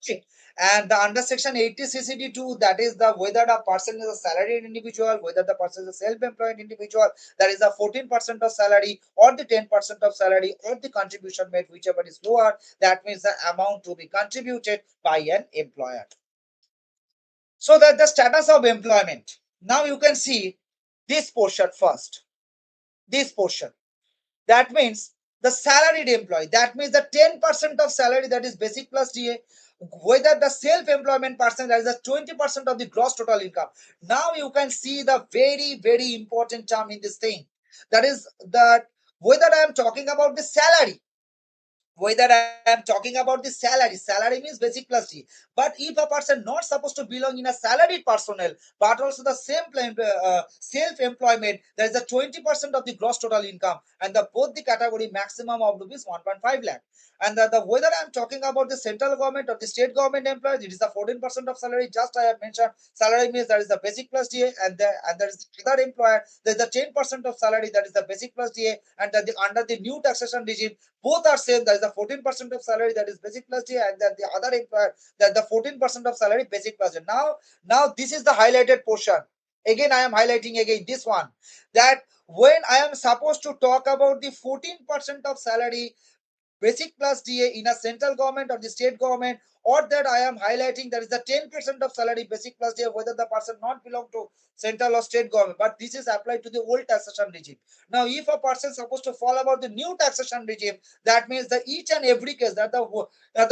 Okay. And the under section 80 CCD2, that is the whether the person is a salaried individual, whether the person is a self-employed individual, that is the 14% of salary or the 10% of salary or the contribution made, whichever is lower, that means the amount to be contributed by an employer. So that the status of employment. Now you can see this portion first. This portion. That means the salaried employee, that means the 10% of salary, that is basic plus DA, whether the self-employment person, that is the 20% of the gross total income. Now you can see the very, very important term in this thing. That is that whether I am talking about the salary, whether I am talking about the salary means basic plus D. But if a person not supposed to belong in a salaried personnel, but also the same self-employment, there is a 20% of the gross total income, and the both the category maximum of rupees 1.5 lakh. And the whether I am talking about the central government or the state government employees, it is the 14% of salary. Just I have mentioned salary means that is the basic plus DA, and there is the other employer, there is the 10% of salary, that is the basic plus DA, and under the new taxation regime, both are same, that is the 14% of salary, that is basic plus DA, and then the other employer, that the 14% of salary basic plus DA. Now this is the highlighted portion. Again I am highlighting again this one, that when I am supposed to talk about the 14% of salary basic plus DA in a central government or the state government, or that I am highlighting that is the 10% of salary basic plus DA, whether the person not belong to central or state government, but this is applied to the old taxation regime. Now if a person is supposed to follow about the new taxation regime, that means that each and every case, that the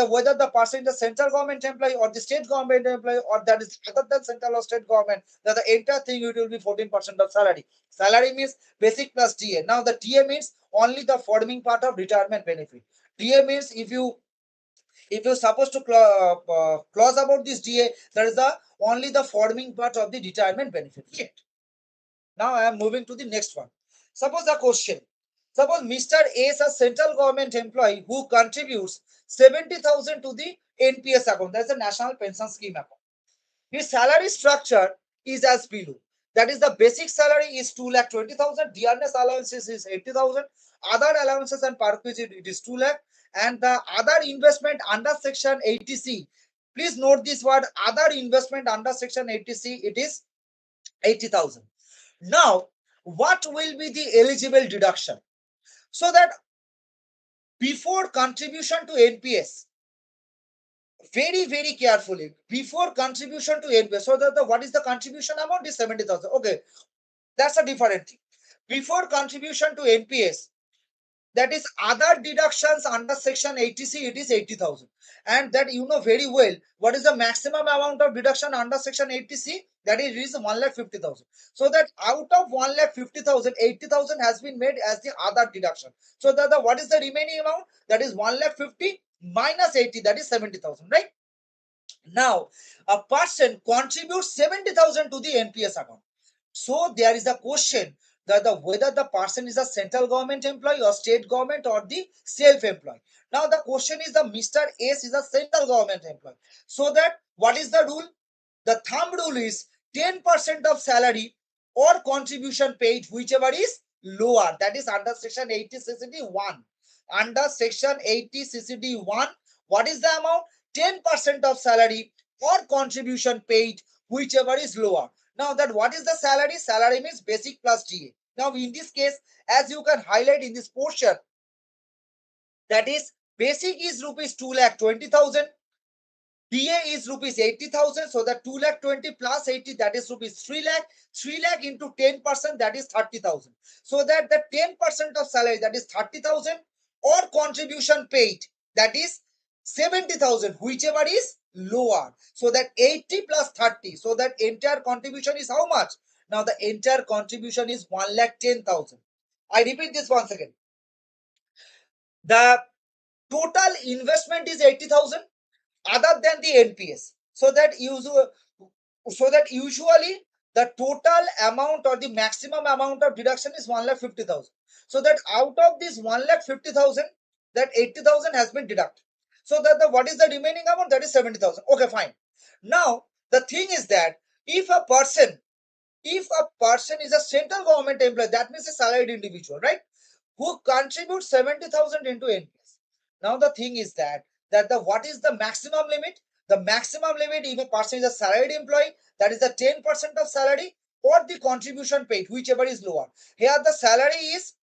whether the person is the central government employee or the state government employee, or that is other than central or state government, that the entire thing it will be 14% of salary. Salary means basic plus DA. Now the DA means only the forming part of retirement benefit. DA means if you supposed to clause about this DA, that is the only the forming part of the retirement benefit. Right? Now I am moving to the next one. Suppose the question. Suppose Mr. A is a central government employee who contributes 70,000 to the NPS account. That's the National Pension Scheme account. His salary structure is as below. That is, the basic salary is 2,20,000. Dearness allowances is 80,000. Other allowances and perquisite it is 2 lakh. And the other investment under section 80C. Please note this word, other investment under section 80C, it is 80,000. Now, what will be the eligible deduction? So that before contribution to NPS, very, very carefully, before contribution to NPS, so that what is the contribution amount is 70,000. Okay, that's a different thing. Before contribution to NPS, that is other deductions under section 80C, it is 80,000. And that you know very well, what is the maximum amount of deduction under section 80C? That is 1,50,000. So that out of 1,50,000, 80,000 has been made as the other deduction. So that what is the remaining amount? That is 1,50,000 minus 80, that is 70,000, right? Now, a person contributes 70,000 to the NPS account. So there is a question that whether the person is a central government employee or state government or the self-employed. Now the question is the Mr. S is a central government employee. So that what is the rule? The thumb rule is 10% of salary or contribution paid, whichever is lower. That is under section 80 CCD 1. Under section 80 CCD 1, what is the amount? 10% of salary or contribution paid, whichever is lower. Now that what is the salary? Salary means basic plus DA. Now in this case, as you can highlight in this portion, that is basic is rupees 2,20,000, DA is rupees 80,000, so that 2,20,000 plus 80, that is rupees 3 lakh. 3 lakh into 10%, that is 30,000. So that the 10% of salary, that is 30,000, or contribution paid, that is 70,000, whichever is lower. So that 80 plus 30, so that entire contribution is how much? Now the entire contribution is 1,10,000. I repeat this once again. The total investment is 80,000 other than the NPS. So that usually the total amount or the maximum amount of deduction is 1,50,000. So that out of this 1,50,000, that 80,000 has been deducted. So that the what is the remaining amount? That is 70,000. Okay, fine. Now the thing is that if a person is a central government employee, that means a salaried individual, right? Who contributes 70,000 into NPS. Now the thing is that the what is the maximum limit? The maximum limit, if a person is a salaried employee, that is the 10% of salary or the contribution paid, whichever is lower. Here the salary is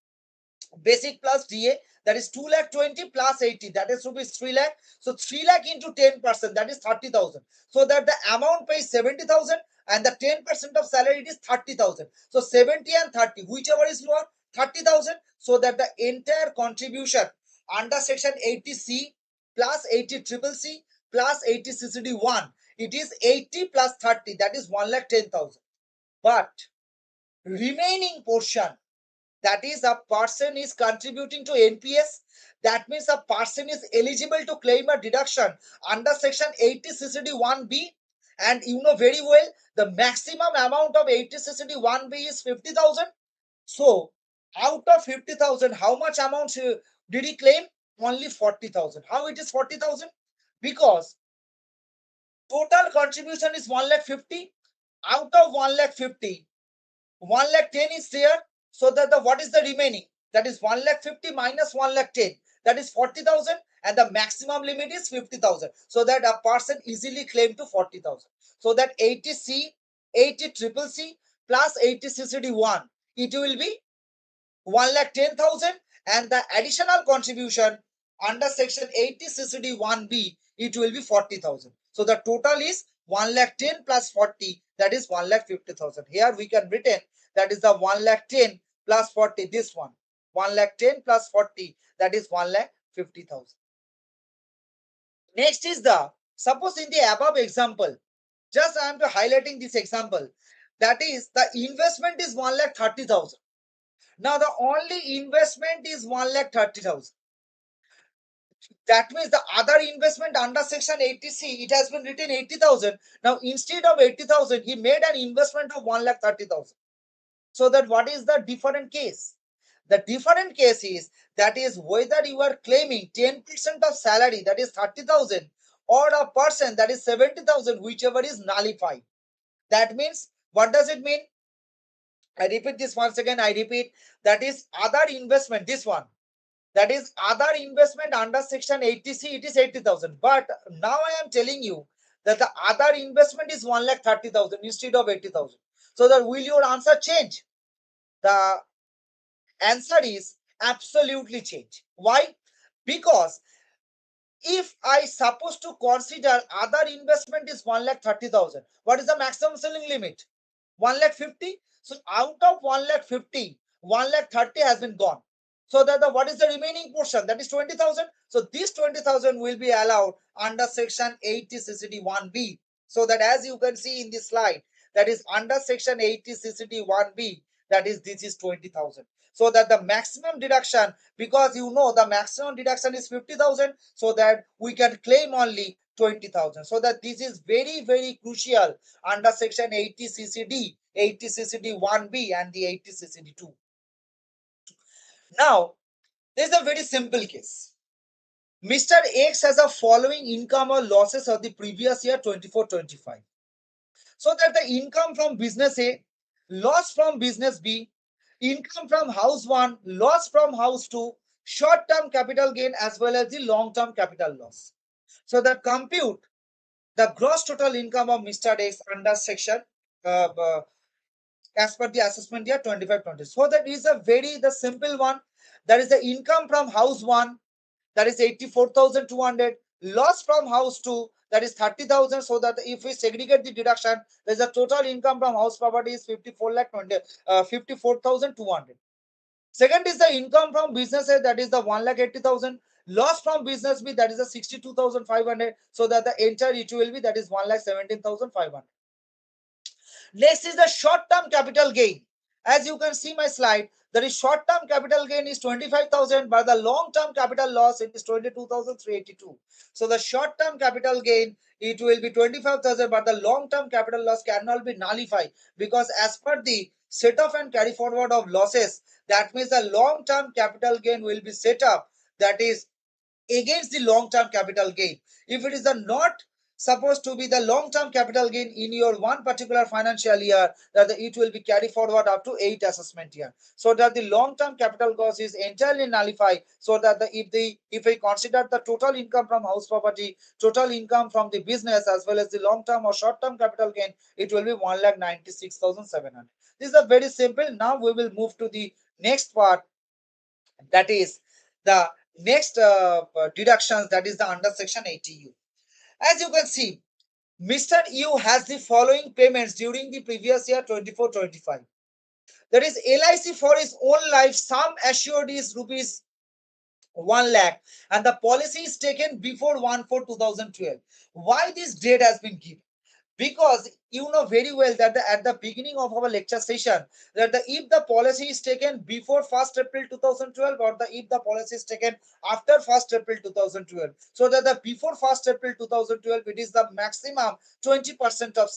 basic plus DA, that is 2,20,000 plus 80, that is rupees 3 lakh. So 3 lakh into 10%, that is 30,000. So that the amount pays 70,000 and the 10% of salary is 30,000. So 70 and 30, whichever is lower, 30,000. So that the entire contribution under section 80C plus 80 triple C plus 80 CCD1, it is 80 plus 30, that is 1,10,000. But remaining portion, that is a person is contributing to NPS, that means a person is eligible to claim a deduction under section 80 CCD 1B. And you know very well the maximum amount of 80 CCD 1B is 50,000. So out of 50,000, how much amount did he claim? Only 40,000. How it is 40,000? Because total contribution is 1,50,000. Out of 1,50,000, 1,10,000 is there. So that the what is the remaining? That is 1,50,000 minus 1,10,000. That is 40,000, and the maximum limit is 50,000. So that a person easily claim to 40,000. So that 80C, 80 triple C plus 80 CCD1, it will be 1,10,000, and the additional contribution under section 80 CCD 1B, it will be 40,000. So the total is 1,10,000 plus 40, that is 1,50,000. Here we can written that is the 1,10,000 plus 40, this one 1,10,000 plus 40, that is 1,50,000. Next is the, suppose in the above example, just I am to highlighting this example, that is the investment is 1,30,000. Now the only investment is 1,30,000. That means the other investment under section 80C, it has been written 80,000. Now instead of 80,000, he made an investment of 1,30,000. So that what is the different case? The different case is that is whether you are claiming 10% of salary, that is 30,000, or a person, that is 70,000, whichever is nullified. That means, what does it mean? I repeat this once again. I repeat, that is other investment, this one. That is other investment under section 80C, it is 80,000. But now I am telling you that the other investment is 1,30,000 instead of 80,000. So that will your answer change? The answer is absolutely change. Why? Because if I supposed to consider other investment is 1,30,000, what is the maximum ceiling limit? 1,50,000. So out of 1,50,000, 1,30,000 has been gone. So that the what is the remaining portion? That is 20,000. So this 20,000 will be allowed under section 80 CCD 1B. So that as you can see in this slide, that is under section 80 CCD 1B, that is this is 20,000. So that the maximum deduction, because you know the maximum deduction is 50,000, so that we can claim only 20,000. So that this is very, very crucial under section 80 CCD, 80 CCD 1B and the 80 CCD 2. Now, this is a very simple case. Mr. X has a following income or losses of the previous year 24-25. So that the income from business A, loss from business B, income from house 1, loss from house 2, short-term capital gain as well as the long-term capital loss. So that compute the gross total income of Mr. X under section as per the assessment year 25-20. So that is a very the simple one. That is the income from house 1, that is 84,200. Loss from house 2, that is 30,000. So that if we segregate the deduction, there is a total income from house property is 54,200. Second is the income from business A, that is the 1,80,000. Loss from business B, that is the 62,500. So that the entire it will be that is 1,17,500. Next is the short-term capital gain. As you can see my slide, there is short-term capital gain is 25,000, but the long-term capital loss it is 22,382. So the short-term capital gain it will be 25,000, but the long-term capital loss cannot be nullified because as per the set off and carry forward of losses, that means the long-term capital gain will be set up. That is against the long-term capital gain. If it is the not supposed to be the long-term capital gain in your one particular financial year, that it will be carried forward up to 8 assessment year. So that the long-term capital cost is entirely nullified. So that if we consider the total income from house property, total income from the business as well as the long-term or short-term capital gain, it will be 1,96,700. This is a very simple. Now we will move to the next part, that is the next deductions, that is the under section 80U. As you can see, Mr. U has the following payments during the previous year 24-25. That is LIC for his own life, sum assured is rupees 1 lakh and the policy is taken before 1/4/2012. Why this date has been given? Because you know very well that at the beginning of our lecture session that if the policy is taken before 1st April 2012 or if the policy is taken after 1st April 2012, so that the before 1st April 2012 it is the maximum 20% of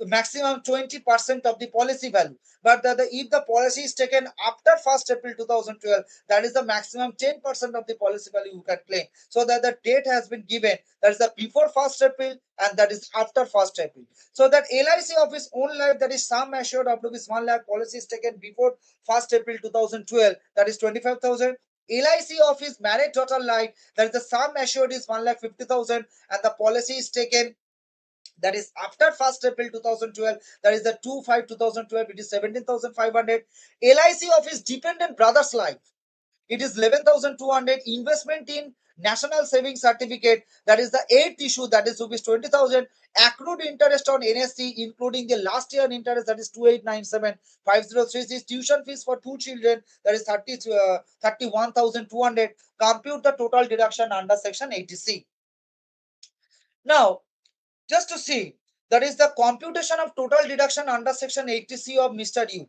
maximum 20% of the policy value, but if the policy is taken after 1st April 2012, that is the maximum 10% of the policy value you can claim. So that the date has been given, that is the before 1st April and that is after 1st April. So that LIC of his own life, that is sum assured of rupees 1 lakh, policy is taken before 1st April 2012, that is 25,000. LIC of his married daughter life, that is the sum assured is 1,50,000 and the policy is taken, that is after 1st April 2012, that is the 2/5/2012, it is 17,500. LIC of his dependent brother's life, it is 11,200. Investment in national savings certificate, that is the 8th issue, that is rupees 20,000. Accrued interest on NSC including the last year interest, that is 2897,5036. Tuition fees for 2 children, that is 31,200. Compute the total deduction under section 80C. Now just to see, that is the computation of total deduction under section 80C of Mr. U.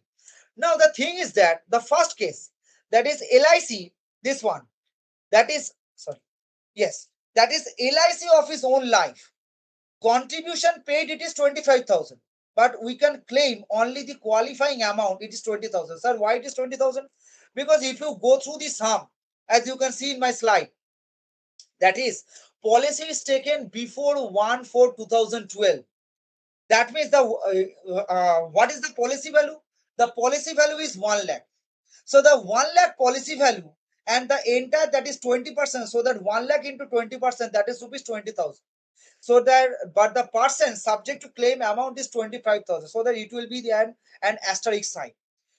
Now the thing is that the first case, that is LIC, this one, that is sorry, yes, that is LIC of his own life. Contribution paid it is 25,000, but we can claim only the qualifying amount, it is 20,000. Sir, why it is 20,000? Because if you go through the sum, as you can see in my slide, that is policy is taken before 1/4/2012. That means the what is the policy value? The policy value is 1 lakh. So the 1 lakh policy value and the entire, that is 20%. So that 1 lakh into 20%, that is rupees 20,000. So that, but the person subject to claim amount is 25,000. So that it will be an asterisk sign.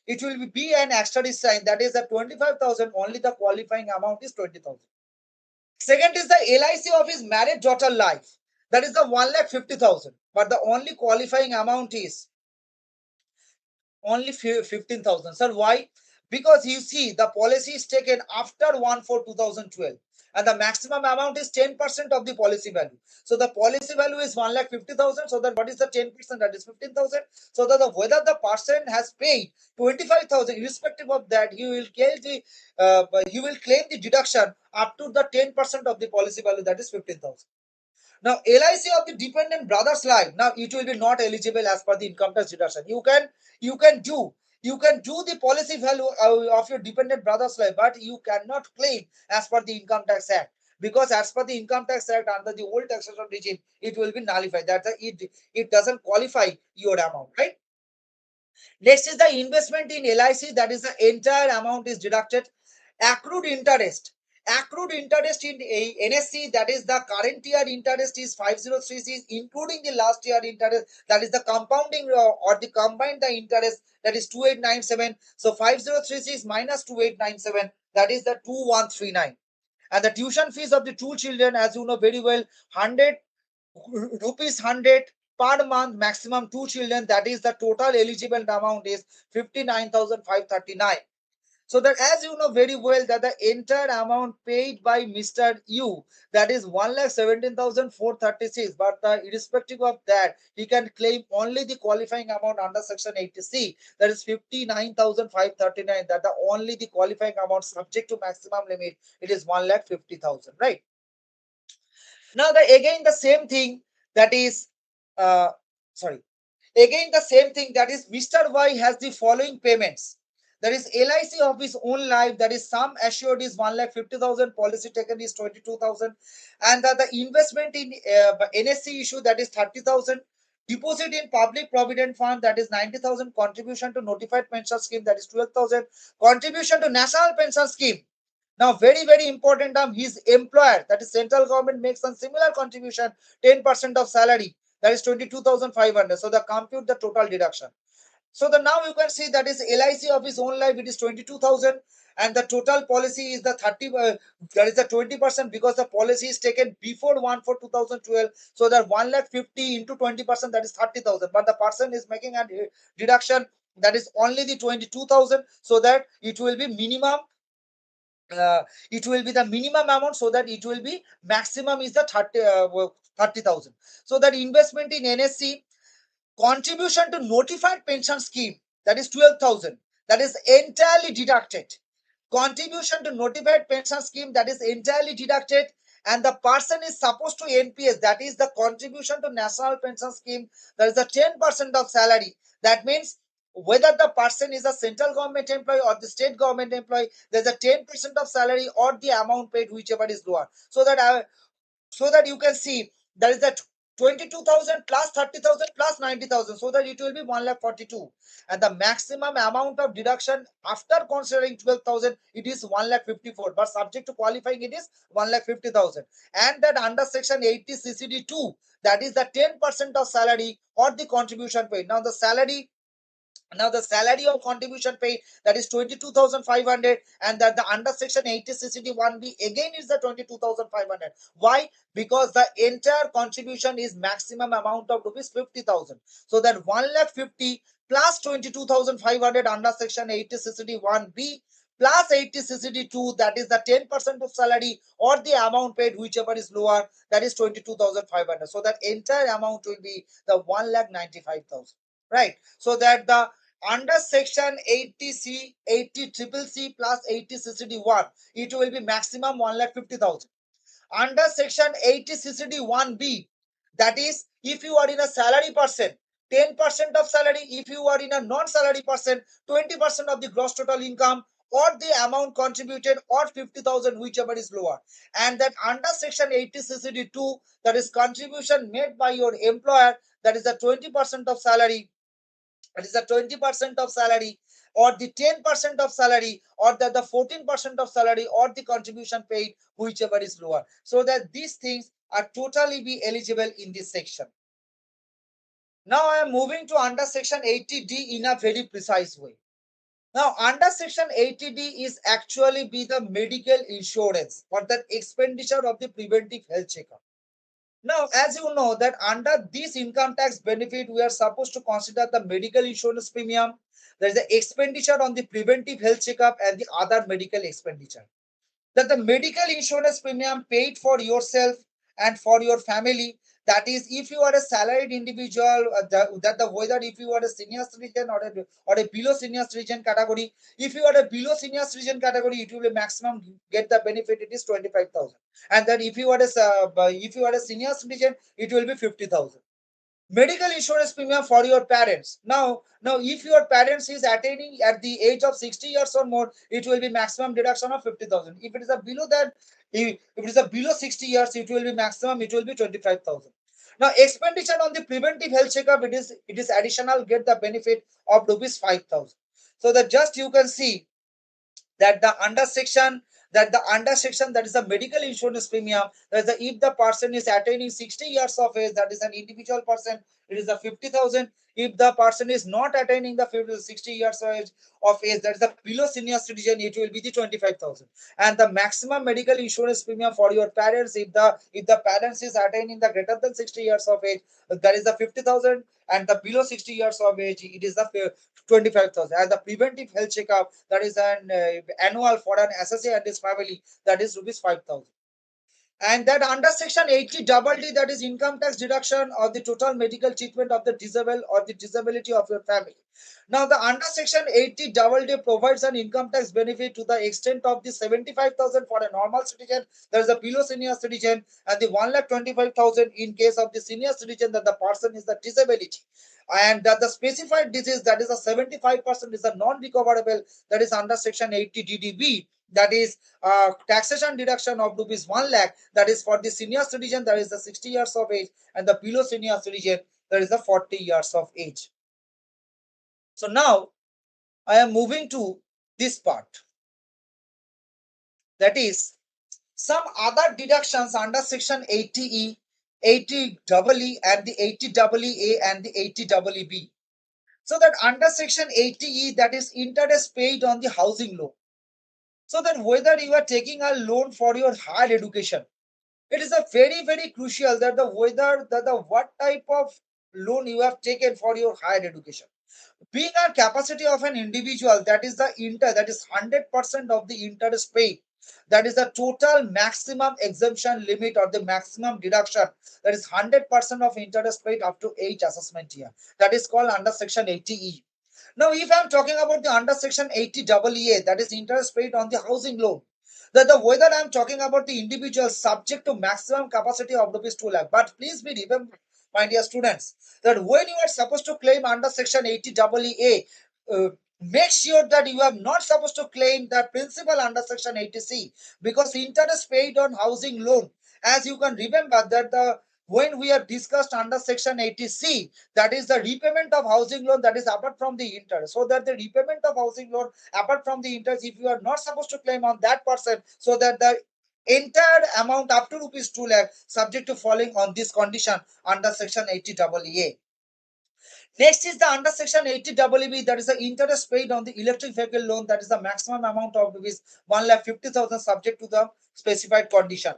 It will be an asterisk sign, that is the 25,000, only the qualifying amount is 20,000. Second is the LIC of his married daughter life. That is the 1,50,000. But the only qualifying amount is only 15,000. Sir, why? Because you see, the policy is taken after 1/4/2012 and the maximum amount is 10% of the policy value. So the policy value is 1,50,000. So that what is the 10%? That is 15,000. So that whether the person has paid 25,000, irrespective of that, he will claim the deduction up to the 10% of the policy value, that is 15,000. Now, LIC of the dependent brother's life, now it will be not eligible as per the income tax deduction. You can do the policy value of your dependent brother's life, but you cannot claim as per the Income Tax Act, because as per the Income Tax Act under the old taxation regime, it will be nullified. That it doesn't qualify your amount, right? Next is the investment in LIC, that is the entire amount is deducted. Accrued interest. Accrued interest in a NSC, that is the current year interest, is 5036, including the last year interest, that is the compounding or the combined the interest, that is 2897. So 5036 minus 2897, that is the 2139. And the tuition fees of the two children, as you know very well, 100 rupees 100 per month, maximum two children, that is the total eligible amount is 59,539. So that, as you know very well, that the entire amount paid by Mr. U, that is 1,17,436, but irrespective of that, he can claim only the qualifying amount under section 80C, that is 59,539. That the only the qualifying amount subject to maximum limit, it is 1,50,000, right? Now the again the same thing, that is uh, sorry, again the same thing, that is Mr. Y has the following payments. That is LIC of his own life, that is sum assured is 1,50,000, policy taken is 22,000, and the investment in NSC issue, that is 30,000, deposit in public provident fund, that is 90,000, contribution to notified pension scheme, that is 12,000, contribution to national pension scheme. Now, very, very important term, his employer, that is central government, makes some similar contribution, 10% of salary, that is 22,500. So, the compute the total deduction. So, the now you can see that is LIC of his own life, it is 22,000, and the total policy is the 30, that is the 20%, because the policy is taken before 1 for 2012. So, that 1,50,000 into 20%, that is 30,000. But the person is making a deduction, that is only the 22,000, so that it will be minimum, it will be the minimum amount, so that it will be maximum is the 30,000. So that investment in NSC, contribution to notified pension scheme, that is 12,000, that is entirely deducted. Contribution to notified pension scheme, that is entirely deducted, and the person is supposed to NPS, that is the contribution to national pension scheme, that is the 10% of salary. That means whether the person is a central government employee or the state government employee, there's a 10% of salary or the amount paid, whichever is lower. So that you can see, there is that 22,000 plus 30,000 plus 90,000, so that it will be 1,42,000, and the maximum amount of deduction after considering 12,000, it is 1,54,000, but subject to qualifying it is 1,50,000. And that under section 80 CCD2, that is the 10% of salary or the contribution paid. Now the salary of contribution paid, that is 22,500, and that the under section 80 CCD 1B again is the 22,500. Why? Because the entire contribution is maximum amount of rupees 50,000. So that 1,50,000 plus 22,500 under section 80 CCD 1B plus 80 CCD 2, that is the 10% of salary or the amount paid, whichever is lower, that is 22,500. So that entire amount will be the 1,95,000. Right. So that the under section 80C, 80 triple C plus 80 CCD 1, it will be maximum 1,50,000. Under section 80 CCD 1B, that is if you are in a salary person, 10% of salary; if you are in a non-salary person, 20% of the gross total income or the amount contributed, or 50,000, whichever is lower. And that under section 80 CCD 2, that is contribution made by your employer, that is the 20% of salary, it is the 20% of salary or the 10% of salary or the 14% of salary or the contribution paid, whichever is lower. So that these things are totally be eligible in this section. Now I am moving to under section 80D in a very precise way. Now under section 80D is actually be the medical insurance or the expenditure of the preventive health checkup. Now, as you know that under this income tax benefit, we are supposed to consider the medical insurance premium. There is the expenditure on the preventive health checkup and the other medical expenditure. That the medical insurance premium paid for yourself and for your family. That is, if you are a salaried individual, whether if you are a senior citizen or a below senior citizen category, if you are a below senior citizen category, it will be maximum get the benefit. It is 25,000, and then if you are a senior citizen, it will be 50,000. Medical insurance premium for your parents. Now if your parents is attaining at the age of 60 years or more, it will be maximum deduction of 50,000. If it is a below that, if it is a below 60 years, it will be maximum, it will be 25,000. Now expenditure on the preventive health checkup, it is additional, get the benefit of rupees 5,000. So that just you can see that the under section that the under section, that is the medical insurance premium, that is the, if the person is attaining 60 years of age, that is an individual person, it is a 50,000. If the person is not attaining the 60 years of age, that is the below senior citizen, it will be the 25,000. And the maximum medical insurance premium for your parents, if the parents is attaining the greater than 60 years of age, that is the 50,000, and the below 60 years of age, it is the 25,000. And the preventive health checkup, that is an annual for an SSA and his family, that is rupees 5,000. And that under section 80 double D, that is income tax deduction of the total medical treatment of the disabled or the disability of your family. Now the under section 80 double D provides an income tax benefit to the extent of the 75,000 for a normal citizen, that is a below senior citizen, and the 1,25,000 in case of the senior citizen, that the person is the disability. And that the specified disease, that is a 75% is a non-recoverable, that is under section 80 DDB, that is taxation deduction of rupees 1 lakh, that is for the senior citizen, that is the 60 years of age, and the below senior citizen, that is the 40 years of age. So now I am moving to this part, that is some other deductions under section 80E, 80EE, and the 80EA and the 80EB. So that under section 80E, that is interest paid on the housing loan. So that whether you are taking a loan for your higher education, it is a very very crucial that the whether the what type of loan you have taken for your higher education. Being a capacity of an individual, that is the that is 100% of the interest paid, that is the total maximum exemption limit or the maximum deduction, that is 100% of interest paid up to 8 assessment year, that is called under section 80E. Now, if I'm talking about the under section 80EA, that is interest paid on the housing loan, that the whether I'm talking about the individual subject to maximum capacity of rupees 2 lakh. But please be remember, my dear students, that when you are supposed to claim under section 80EA, make sure that you are not supposed to claim the principal under section 80C, because interest paid on housing loan, as you can remember that the when we have discussed under section 80C, that is the repayment of housing loan, that is apart from the interest. So that the repayment of housing loan apart from the interest, if you are not supposed to claim on that person, so that the entire amount up to rupees 2 lakh subject to falling on this condition under section 80EA. Next is the under section 80EB, that is the interest paid on the electric vehicle loan, that is the maximum amount of rupees 1,50,000 subject to the specified condition.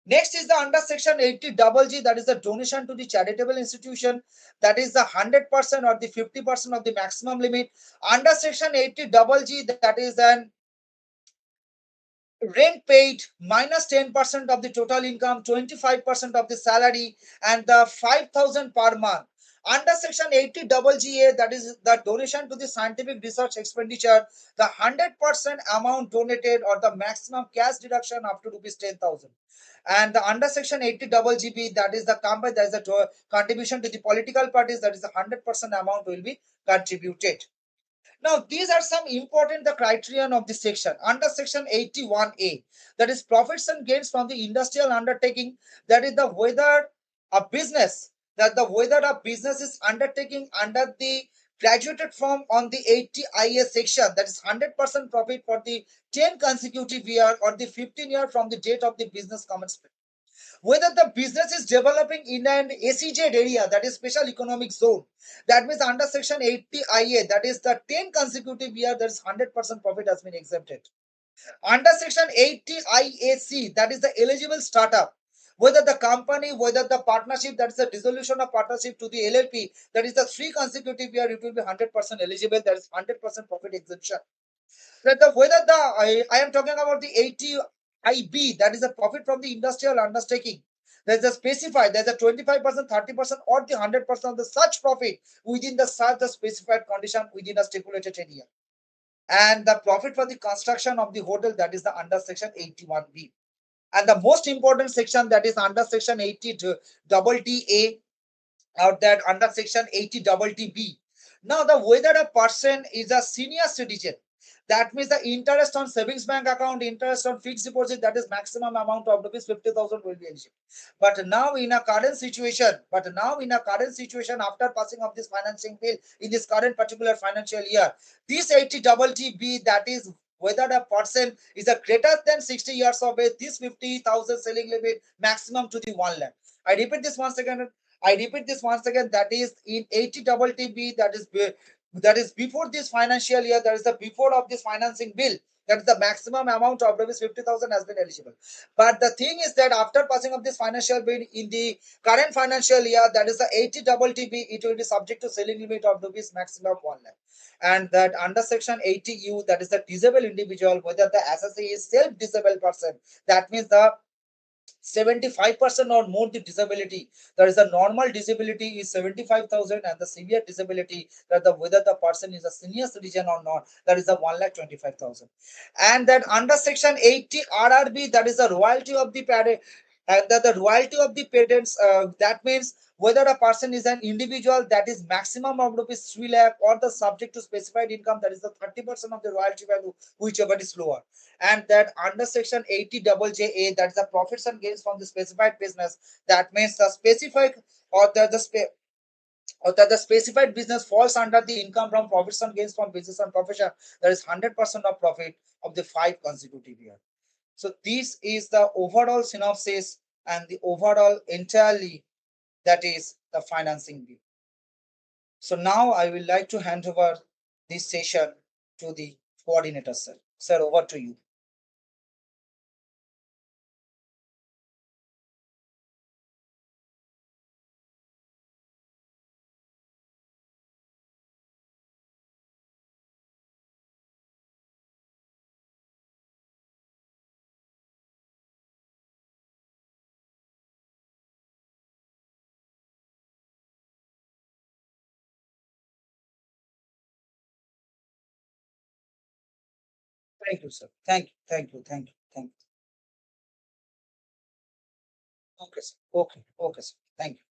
Next is the under section 80GG, that is the donation to the charitable institution, that is the 100% or the 50% of the maximum limit. Under section 80GG, that is an rent paid minus 10% of the total income, 25% of the salary, and the 5,000 per month. Under section 80GA, that is the donation to the scientific research expenditure, the 100% amount donated or the maximum cash deduction up to rupees 10,000. And the under section 80GB, that is the company, that is the contribution to the political parties, that is the 100% amount will be contributed. Now, these are some important the criterion of this section. Under section 81A, that is profits and gains from the industrial undertaking, that is the whether a business, that the whether a business is undertaking under the graduated from on the 80IA section, that is 100% profit for the 10 consecutive year or the 15 year from the date of the business commencement. Whether the business is developing in an SEZ area, that is special economic zone, that means under section 80IA, that is the 10 consecutive year, that is 100% profit has been exempted. Under section 80IAC, that is the eligible startup, whether the company, whether the partnership, that is the dissolution of partnership to the LLP, that is the 3 consecutive year, it will be 100% eligible, that is 100% profit exemption. That the whether the I am talking about the 80IB, that is the profit from the industrial undertaking. There's a specified, there's a 25%, 30%, or the 100% of the such profit within the such the specified condition within a stipulated area. And the profit for the construction of the hotel, that is the under section 81B. And the most important section, that is under section 80AA, or that under section 80TB. Now, the whether a person is a senior citizen, that means the interest on savings bank account, interest on fixed deposit, that is maximum amount of rupees 50,000 will be eligible. But now in a current situation, after passing of this financing bill in this current particular financial year, this 80TB, that is whether a person is a greater than 60 years of age, this 50,000 selling limit maximum to the 1 lakh. I repeat this once again. I repeat this once again. That is in 80 TTB. That is before this financial year. That is the before of this financing bill. That is the maximum amount of rupees 50,000 has been eligible. But the thing is that after passing of this financial bill in the current financial year, that is the 80 TTB, it will be subject to selling limit of rupees maximum 1 lakh. And that under section 80U, that is the disabled individual, whether the assessee is self-disabled person, that means the 75% or more the disability. There is a normal disability is 75,000 and the severe disability that the whether the person is a senior citizen or not, that is the 1,25,000. And that under section 80 RRB, that is the royalty of the parent, and the royalty of the parents, that means whether a person is an individual, that is maximum of rupees 3 lakh, or the subject to specified income, that is the 30% of the royalty value, whichever is lower. And that under section 80 double JA, that's the profits and gains from the specified business. That means the specific or the specified business falls under the income from profits and gains from business and profession. There is 100% of profit of the 5 consecutive years. So this is the overall synopsis and the overall entirely, that is the financing bill. So now I will like to hand over this session to the coordinator, sir. Sir, over to you. Thank you, sir. Thank you. Thank you. Thank you. Thank you. Okay, sir. Okay. Okay, sir. Thank you.